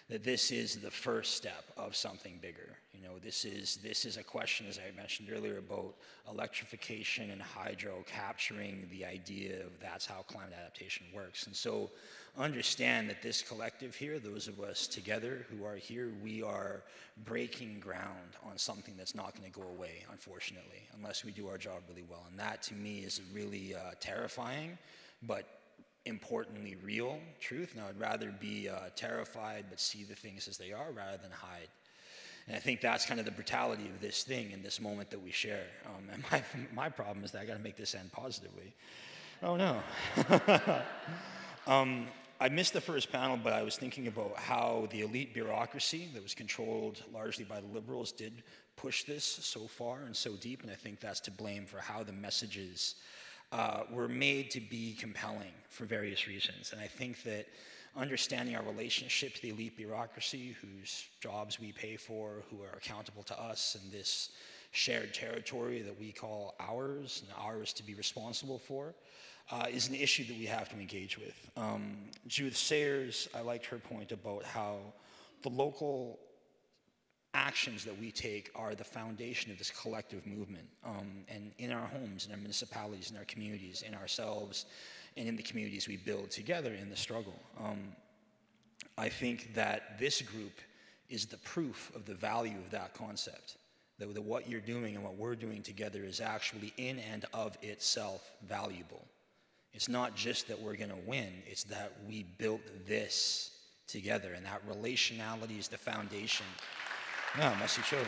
that this is the first step of something bigger. You know, this is a question, as I mentioned earlier, about electrification and hydro capturing the idea of that's how climate adaptation works. And so understand that this collective here, those of us together who are here, we are breaking ground on something that's not going to go away, unfortunately, unless we do our job really well. And that, to me, is a really terrifying, but importantly real truth. Now, I'd rather be terrified but see the things as they are rather than hide. And I think that's kind of the brutality of this thing in this moment that we share. And my problem is that I got to make this end positively. Oh no. I missed the first panel, but I was thinking about how the elite bureaucracy that was controlled largely by the Liberals did push this so far and so deep, and I think that's to blame for how the messages were made to be compelling for various reasons. And I think that understanding our relationship to the elite bureaucracy, whose jobs we pay for, who are accountable to us in this shared territory that we call ours and ours to be responsible for, is an issue that we have to engage with. Judith Sayers, I liked her point about how the local actions that we take are the foundation of this collective movement, and in our homes, in our municipalities, in our communities, in ourselves, and in the communities we build together in the struggle. I think that this group is the proof of the value of that concept, that what you're doing and what we're doing together is actually in and of itself valuable. It's not just that we're going to win, it's that we built this together, and that relationality is the foundation. Yeah, must have showed.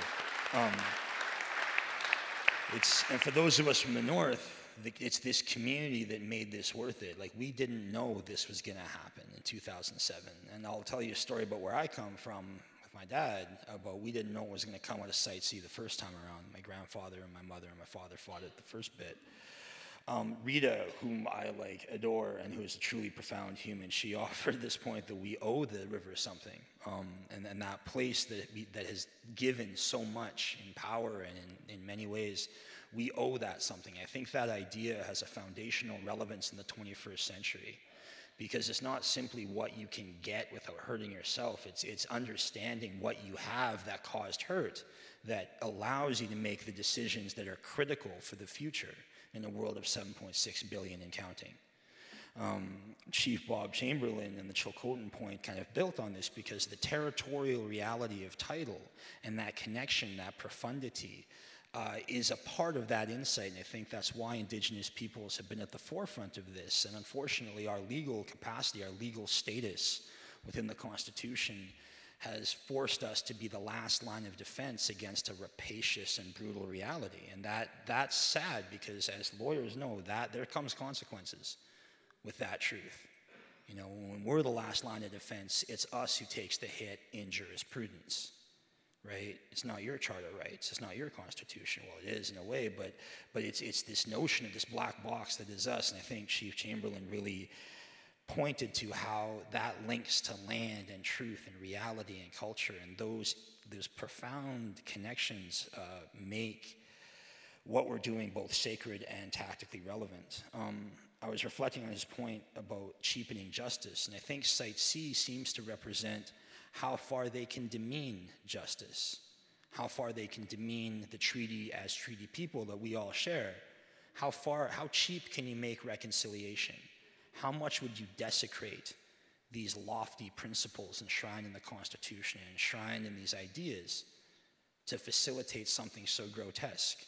And for those of us from the north, it's this community that made this worth it. Like, we didn't know this was going to happen in 2007. And I'll tell you a story about where I come from with my dad, about we didn't know it was going to come out of SiteC the first time around. My grandfather and my mother and my father fought it the first bit. Rita, whom I adore and who is a truly profound human, she offered this point that we owe the river something, and that place that has given so much in power and in many ways, we owe that something. I think that idea has a foundational relevance in the 21st century, because it's not simply what you can get without hurting yourself. It's understanding what you have that caused hurt that allows you to make the decisions that are critical for the future in a world of 7.6 billion and counting. Chief Bob Chamberlain and the Chilcotin point kind of built on this, because the territorial reality of title and that connection, that profundity, is a part of that insight, and I think that's why Indigenous peoples have been at the forefront of this. And unfortunately, our legal capacity, our legal status within the Constitution has forced us to be the last line of defense against a rapacious and brutal reality. And that's sad, because as lawyers know, that there comes consequences with that truth. You know, when we're the last line of defense, it's us who takes the hit in jurisprudence, right? It's not your Charter of Rights, it's not your Constitution. Well, it is in a way, but it's this notion of this black box that is us. And I think Chief Chamberlain really pointed to how that links to land and truth and reality and culture, and those profound connections make what we're doing both sacred and tactically relevant. I was reflecting on his point about cheapening justice, and I think SiteC seems to represent how far they can demean justice, how far they can demean the treaty as treaty people that we all share. How cheap can you make reconciliation? How much would you desecrate these lofty principles enshrined in the Constitution and enshrined in these ideas to facilitate something so grotesque?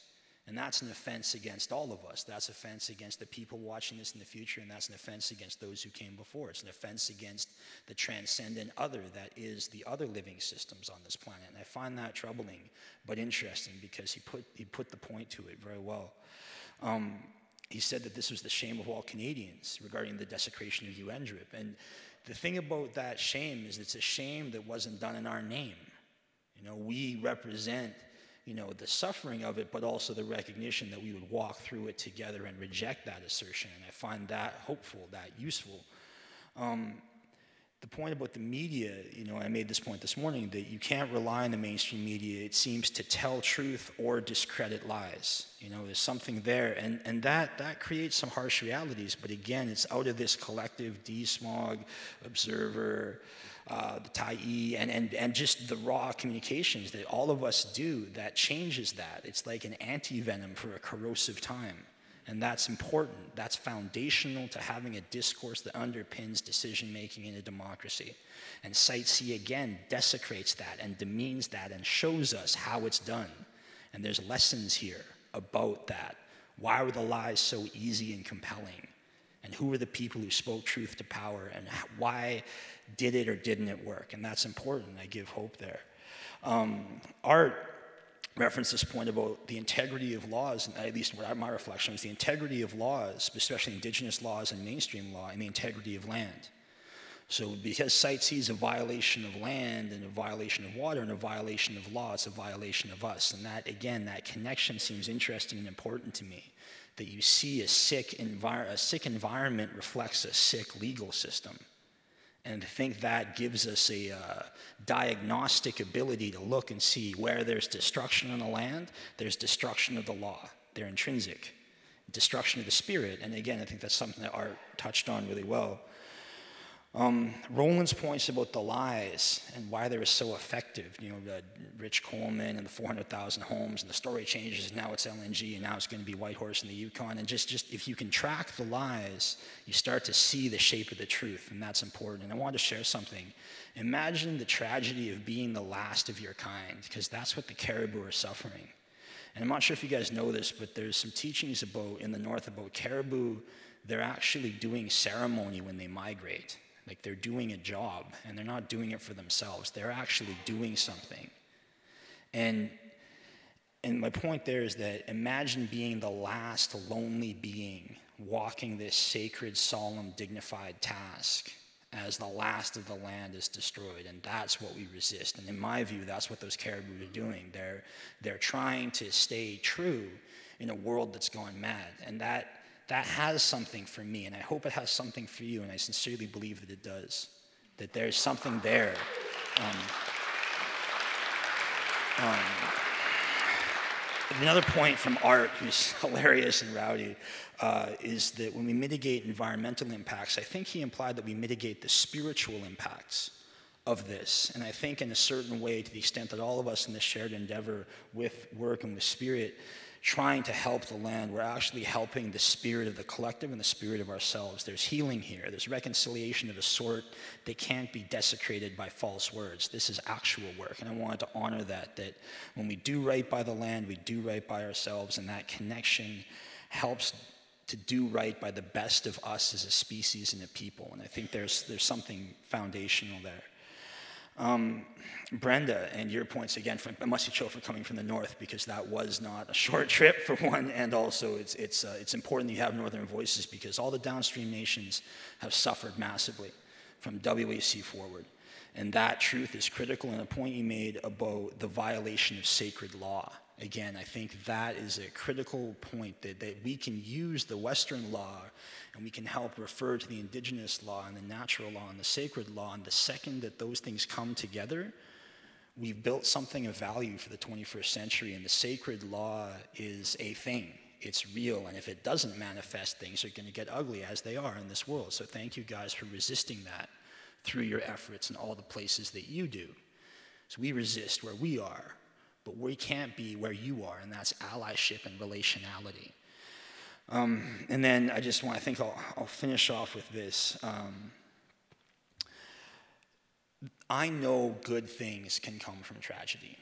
And that's an offense against all of us. That's an offense against the people watching this in the future, and that's an offense against those who came before. It's an offense against the transcendent other that is the other living systems on this planet. And I find that troubling, but interesting, because he put the point to it very well. He said that this was the shame of all Canadians regarding the desecration of UNDRIP. And the thing about that shame is it's a shame that wasn't done in our name. You know, we represent, you know, the suffering of it, but also the recognition that we would walk through it together and reject that assertion. And I find that hopeful, that useful. The point about the media, you know, I made this point this morning, that you can't rely on the mainstream media. It seems to tell truth or discredit lies. You know, there's something there, and that creates some harsh realities. But again, it's out of this collective DSMOG, Observer, the TIE, and just the raw communications that all of us do that changes that. It's like an anti-venom for a corrosive time. And that's important. That's foundational to having a discourse that underpins decision-making in a democracy. And SiteC, again, desecrates that and demeans that and shows us how it's done. And there's lessons here about that. Why were the lies so easy and compelling? And who were the people who spoke truth to power? And why did it or didn't it work? And that's important. I give hope there. Art reference this point about the integrity of laws, and at least my reflection was the integrity of laws, especially Indigenous laws and mainstream law, and the integrity of land. So because SiteC is a violation of land and a violation of water and a violation of law, it's a violation of us. And that, again, that connection seems interesting and important to me, that you see a sick environment reflects a sick legal system. And I think that gives us a diagnostic ability to look and see where there's destruction on the land, there's destruction of the law. They're intrinsic. Destruction of the spirit. And again, I think that's something that Art touched on really well. Roland's points about the lies and why they were so effective, you know, Rich Coleman and the 400,000 homes, and the story changes, now it's LNG, and now it's going to be Whitehorse in the Yukon, and just if you can track the lies, you start to see the shape of the truth, and that's important. And I wanted to share something. Imagine the tragedy of being the last of your kind, because that's what the caribou are suffering. And I'm not sure if you guys know this, but there's some teachings in the north about caribou. They're actually doing ceremony when they migrate. Like they're doing a job, and they're not doing it for themselves. They're actually doing something. And my point there is that imagine being the last lonely being walking this sacred, solemn, dignified task as the last of the land is destroyed, and that's what we resist. And in my view, that's what those caribou are doing. They're trying to stay true in a world that's gone mad, and that has something for me, and I hope it has something for you, and I sincerely believe that it does, that there's something there. Another point from Art, who's hilarious and rowdy, is that when we mitigate environmental impacts, I think he implied that we mitigate the spiritual impacts of this. And I think in a certain way, to the extent that all of us in this shared endeavor with work and with spirit, trying to help the land, we're actually helping the spirit of the collective and the spirit of ourselves. There's healing here. There's reconciliation of a sort that can't be desecrated by false words. This is actual work, and I wanted to honor that when we do right by the land, we do right by ourselves, and that connection helps to do right by the best of us as a species and a people, and I think there's something foundational there. Brenda, and your points again, I must be chill for coming from the north, because that was not a short trip for one, and also it's important that you have northern voices, because all the downstream nations have suffered massively from WAC forward, and that truth is critical. And a point you made about the violation of sacred law, again, I think that is a critical point, that we can use the Western law and we can help refer to the Indigenous law and the natural law and the sacred law, and the second that those things come together, we've built something of value for the 21st century, and the sacred law is a thing. It's real, and if it doesn't manifest, things are going to get ugly, as they are in this world. So thank you guys for resisting that through your efforts in all the places that you do. So we resist where we are, but we can't be where you are, and that's allyship and relationality. And then I just want, I think I'll finish off with this. I know good things can come from tragedy,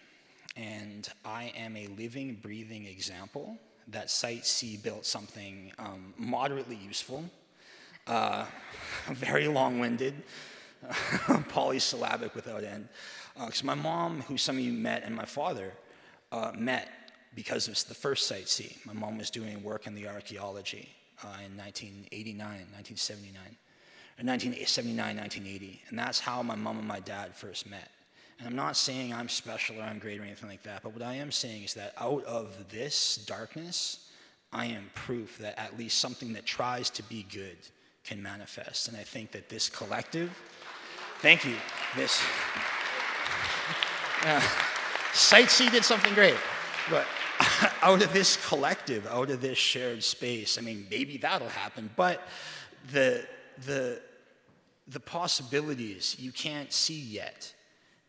and I am a living, breathing example that SiteC built something moderately useful, very long-winded, polysyllabic without end. Because my mom, who some of you met, and my father met because of the first SiteC. My mom was doing work in the archaeology in 1979, 1980. And that's how my mom and my dad first met. And I'm not saying I'm special or I'm great or anything like that, but what I am saying is that out of this darkness, I am proof that at least something that tries to be good can manifest. And I think that this collective, thank you, this, SiteC did something great, but out of this collective, out of this shared space, I mean, maybe that'll happen, but the possibilities you can't see yet.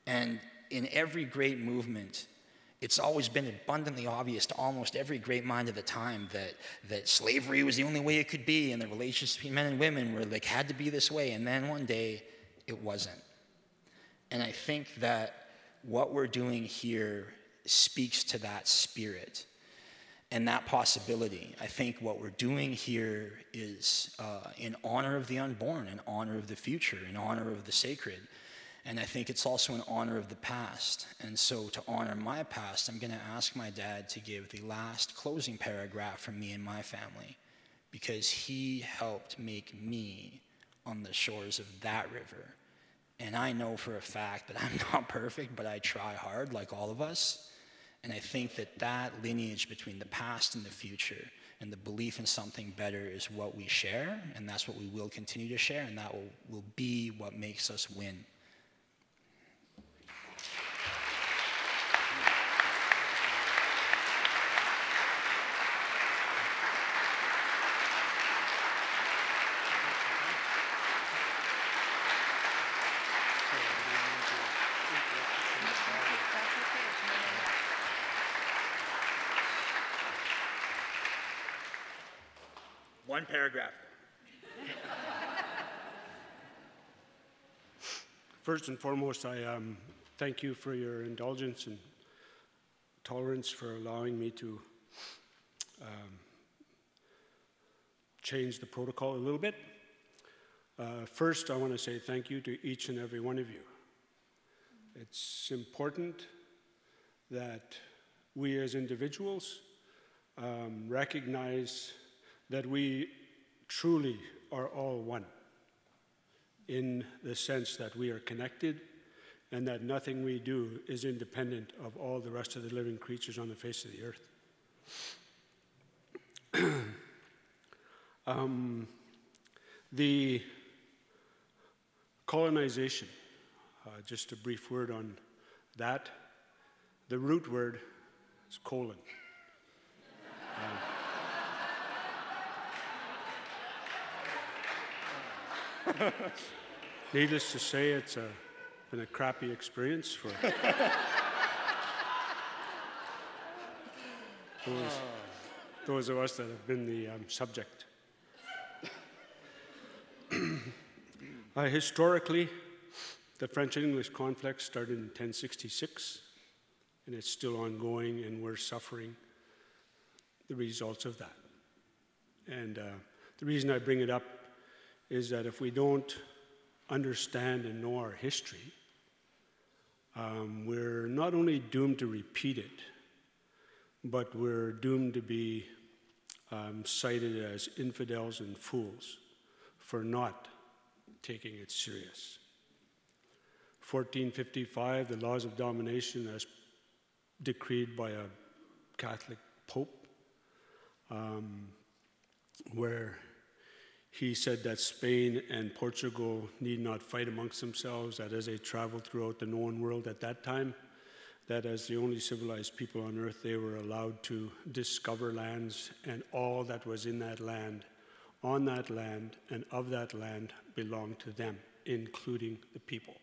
And in every great movement, it's always been abundantly obvious to almost every great mind at the time that slavery was the only way it could be, and the relationships between men and women were like had to be this way, and then one day it wasn't. And I think that what we're doing here speaks to that spirit and that possibility. I think what we're doing here is in honor of the unborn, in honor of the future, in honor of the sacred. And I think it's also in honor of the past. And so to honor my past, I'm going to ask my dad to give the last closing paragraph from me and my family, because he helped make me on the shores of that river. And I know for a fact that I'm not perfect, but I try hard like all of us. And I think that that lineage between the past and the future and the belief in something better is what we share, and that's what we will continue to share, and that will be what makes us win. One paragraph. First and foremost, I thank you for your indulgence and tolerance for allowing me to change the protocol a little bit. First, I want to say thank you to each and every one of you. It's important that we as individuals recognize that we truly are all one, in the sense that we are connected and that nothing we do is independent of all the rest of the living creatures on the face of the earth. The colonization, just a brief word on that. The root word is colon. Needless to say, it's been a crappy experience for those of us that have been the subject. Historically, the French-English conflict started in 1066, and it's still ongoing, and we're suffering the results of that. And the reason I bring it up is that if we don't understand and know our history, we're not only doomed to repeat it, but we're doomed to be cited as infidels and fools for not taking it serious. 1455, the laws of domination as decreed by a Catholic Pope, where he said that Spain and Portugal need not fight amongst themselves, that as they traveled throughout the known world at that time, that as the only civilized people on earth, they were allowed to discover lands, and all that was in that land, on that land, and of that land belonged to them, including the people.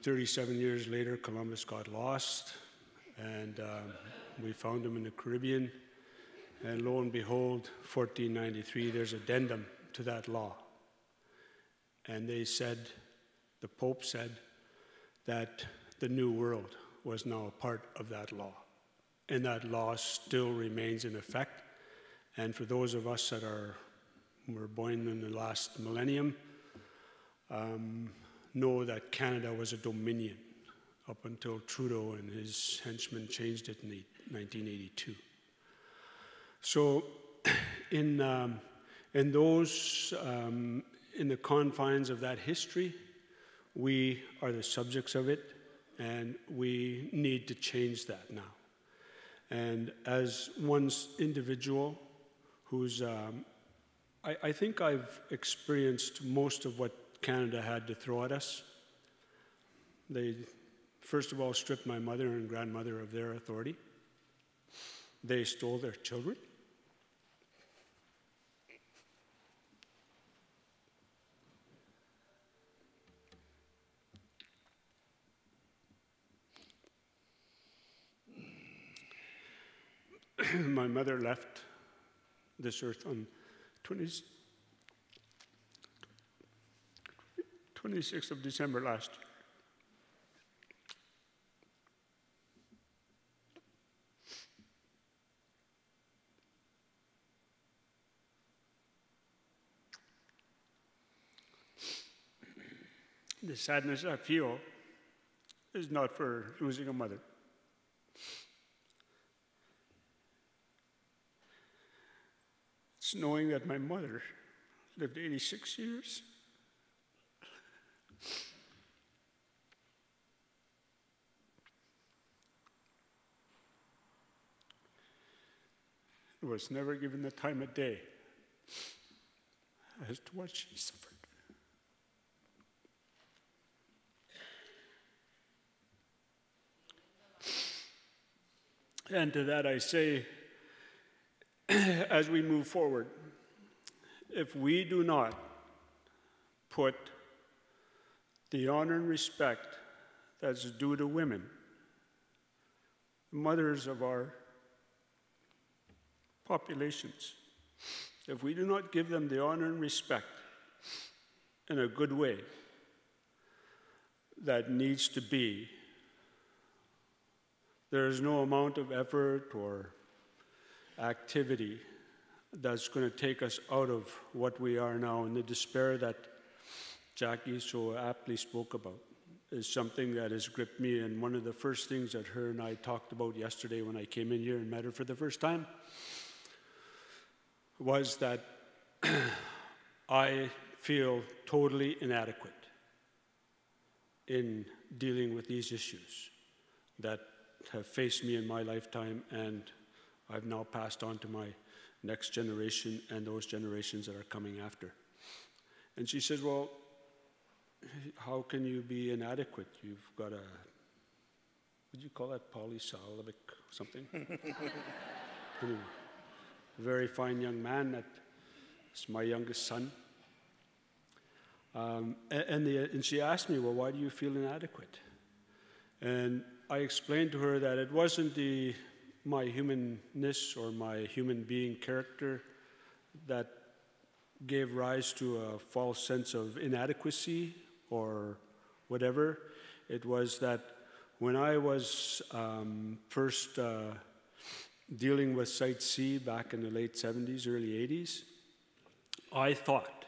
37 years later, Columbus got lost, and we found him in the Caribbean. And lo and behold, 1493, there's addendum to that law. And they said, the Pope said, that the New World was now a part of that law. and that law still remains in effect. And for those of us that were born in the last millennium, know that Canada was a dominion up until Trudeau and his henchmen changed it in 1982. So in the confines of that history, we are the subjects of it, and we need to change that now. And as one individual who's, I think I've experienced most of what Canada had to throw at us. They, first of all, stripped my mother and grandmother of their authority. They stole their children. My mother left this earth on 26th of December last year. The sadness I feel is not for losing a mother. It's knowing that my mother lived 86 years. Was never given the time of day as to what she suffered. And to that I say, as we move forward, if we do not put the honor and respect that's due to women, the mothers of our populations, if we do not give them the honor and respect in a good way that needs to be, there is no amount of effort or activity that's going to take us out of what we are now. And the despair that Jackie so aptly spoke about is something that has gripped me. And one of the first things that her and I talked about yesterday when I came in here and met her for the first time was that I feel totally inadequate in dealing with these issues that have faced me in my lifetime, and I've now passed on to my next generation and those generations that are coming after. And she says, well, how can you be inadequate? You've got a, would you call that polysyllabic something? Anyway, a very fine young man that's my youngest son. And she asked me, well, why do you feel inadequate? And I explained to her that it wasn't my humanness or my human being character that gave rise to a false sense of inadequacy or whatever. It was that when I was first dealing with SiteC back in the late 70s, early 80s, I thought,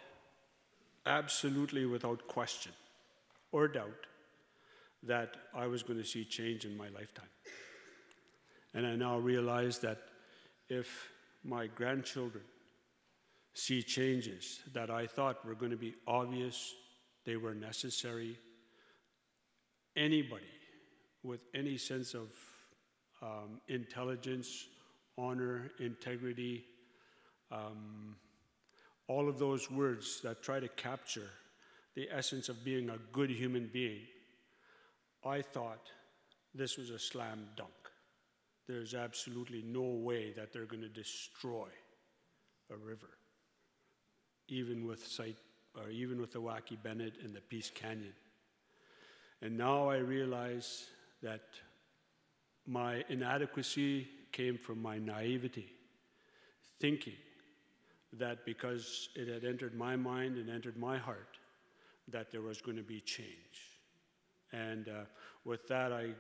absolutely without question or doubt, that I was going to see change in my lifetime. And I now realize that if my grandchildren see changes that I thought were going to be obvious, they were necessary, anybody with any sense of intelligence, honor, integrity, all of those words that try to capture the essence of being a good human being, I thought this was a slam dunk. There's absolutely no way that they're going to destroy a river, even with the Wacky Bennett and the Peace Canyon. And now I realize that my inadequacy came from my naivety, thinking that because it had entered my mind and entered my heart, that there was going to be change. And with that, I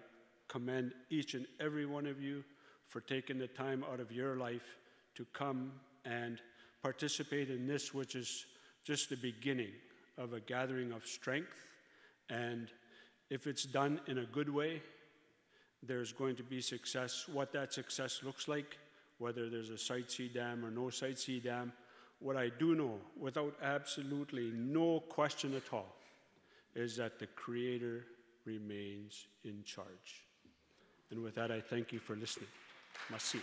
commend each and every one of you for taking the time out of your life to come and participate in this, which is just the beginning of a gathering of strength. And if it's done in a good way, there's going to be success. What that success looks like, whether there's a SiteC dam or no SiteC dam, what I do know, without absolutely no question at all, is that the Creator remains in charge. And with that, I thank you for listening. Merci.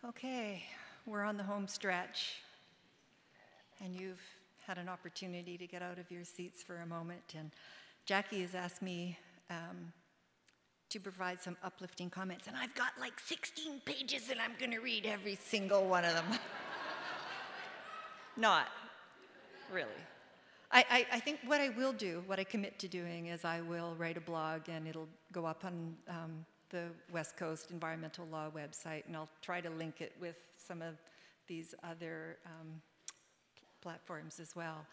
Okay, we're on the home stretch, and you've had an opportunity to get out of your seats for a moment, and Jackie has asked me to provide some uplifting comments, and I've got like 16 pages, and I'm going to read every single one of them. Not really. I think what I will do, what I commit to doing, is I will write a blog, and it'll go up on the West Coast Environmental Law website, and I'll try to link it with some of these other platforms as well.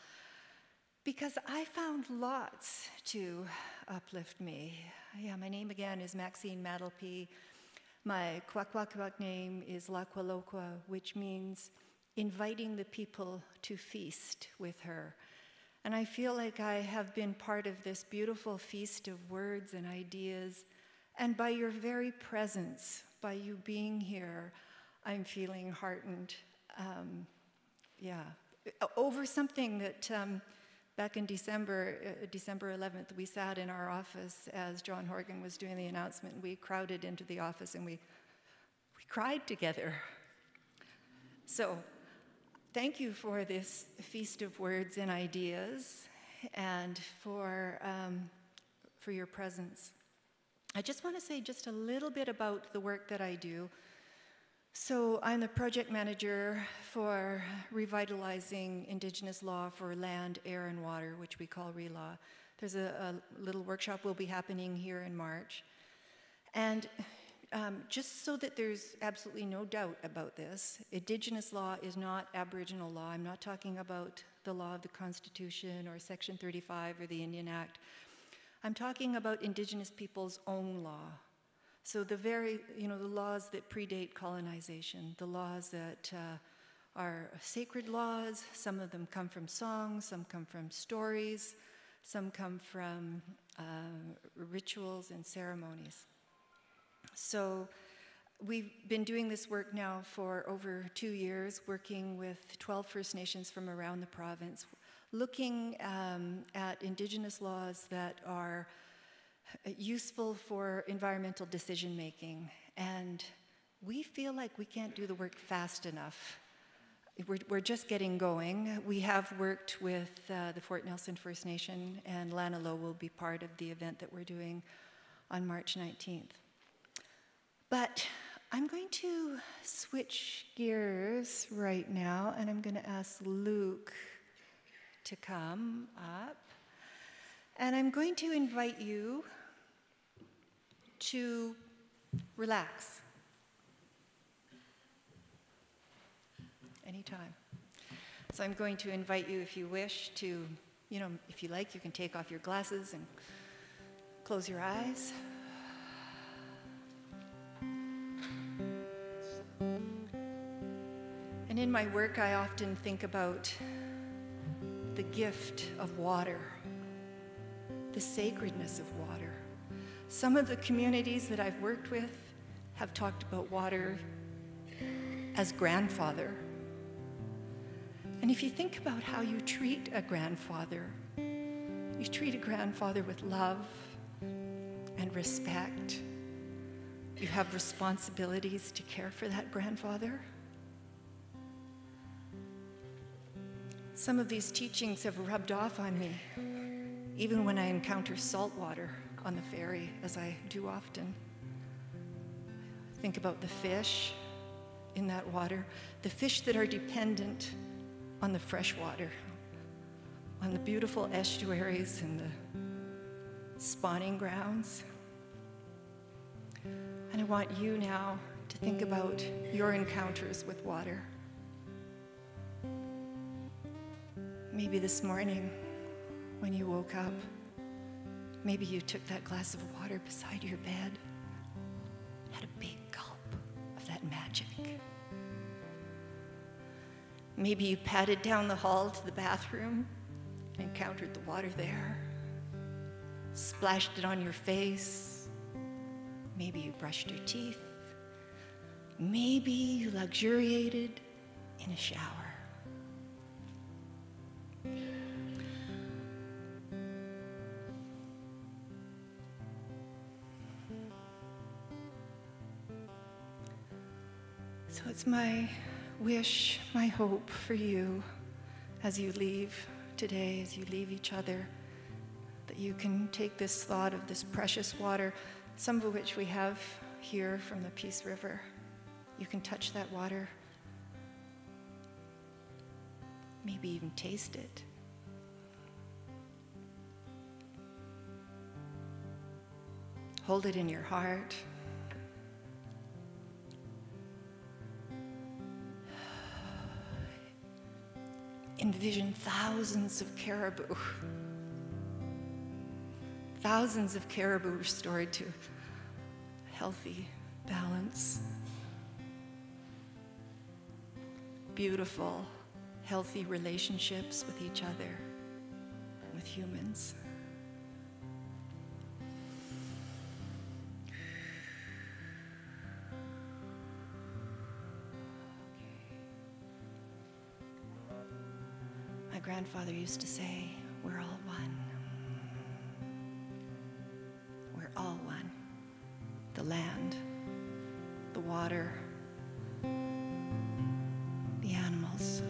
Because I found lots to uplift me. Yeah, my name again is Maxine Madelpy. My Kwakwaka'wakw name is Lakwalokwa, which means inviting the people to feast with her. And I feel like I have been part of this beautiful feast of words and ideas. And by your very presence, by you being here, I'm feeling heartened. Over something that back in December 11th, we sat in our office as John Horgan was doing the announcement. We crowded into the office and we cried together. So thank you for this feast of words and ideas, and for your presence. I just want to say just a little bit about the work that I do. So I'm the project manager for revitalizing Indigenous law for land, air, and water, which we call RELAW. There's a little workshop will be happening here in March. And just so that there's absolutely no doubt about this, Indigenous law is not Aboriginal law. I'm not talking about the law of the Constitution or Section 35 or the Indian Act. I'm talking about Indigenous people's own law. So the laws that predate colonization, the laws that are sacred laws. Some of them come from songs, some come from stories, some come from rituals and ceremonies. So we've been doing this work now for over 2 years, working with 12 First Nations from around the province, looking at Indigenous laws that are useful for environmental decision making. And we feel like we can't do the work fast enough. We're just getting going. We have worked with the Fort Nelson First Nation, and Lanalo will be part of the event that we're doing on March 19th. But I'm going to switch gears right now, and I'm going to ask Luke to come up. And I'm going to invite you to relax anytime. So I'm going to invite you, if you wish, to, if you like, you can take off your glasses and close your eyes. And in my work, I often think about the gift of water, the sacredness of water. Some of the communities that I've worked with have talked about water as grandfather. And if you think about how you treat a grandfather, you treat a grandfather with love and respect. You have responsibilities to care for that grandfather. Some of these teachings have rubbed off on me, even when I encounter salt water on the ferry, as I do often. Think about the fish in that water, the fish that are dependent on the fresh water, on the beautiful estuaries and the spawning grounds. And I want you now to think about your encounters with water. Maybe this morning when you woke up, maybe you took that glass of water beside your bed, had a big gulp of that magic. Maybe you padded down the hall to the bathroom and encountered the water there, splashed it on your face. Maybe you brushed your teeth. Maybe you luxuriated in a shower. So it's my wish, my hope for you as you leave today, as you leave each other, that you can take this thought of this precious water, some of which we have here from the Peace River. You can touch that water, maybe even taste it. Hold it in your heart. Envision thousands of caribou restored to healthy balance. Beautiful, healthy relationships with each other, with humans. My grandfather used to say, we're all one. We're all one. The land, the water, the animals.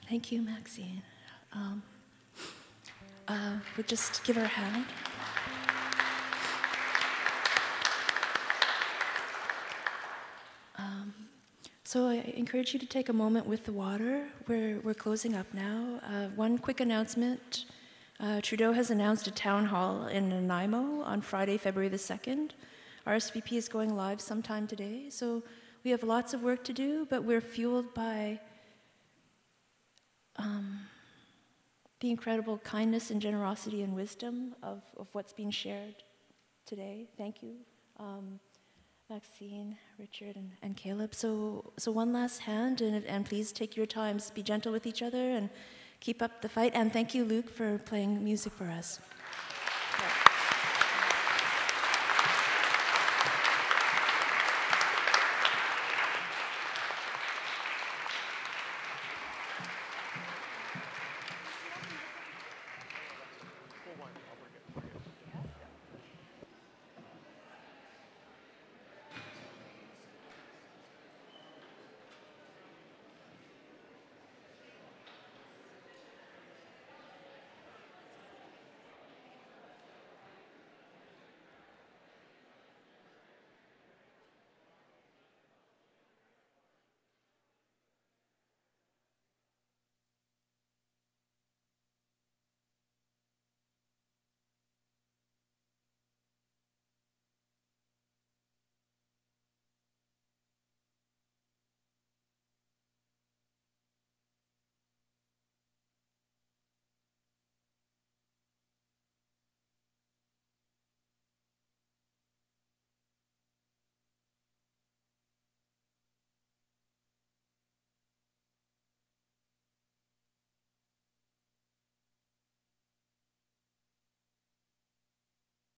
Thank you, Maxine. We'll just give her a hand. So I encourage you to take a moment with the water. We're closing up now. One quick announcement. Trudeau has announced a town hall in Nanaimo on Friday, February the 2nd. RSVP is going live sometime today. So we have lots of work to do, but we're fueled by the incredible kindness and generosity and wisdom of what's being shared today. Thank you, Maxine, Richard, and Caleb. So one last hand, and please take your times, be gentle with each other, and keep up the fight. And thank you, Luke, for playing music for us. Yeah.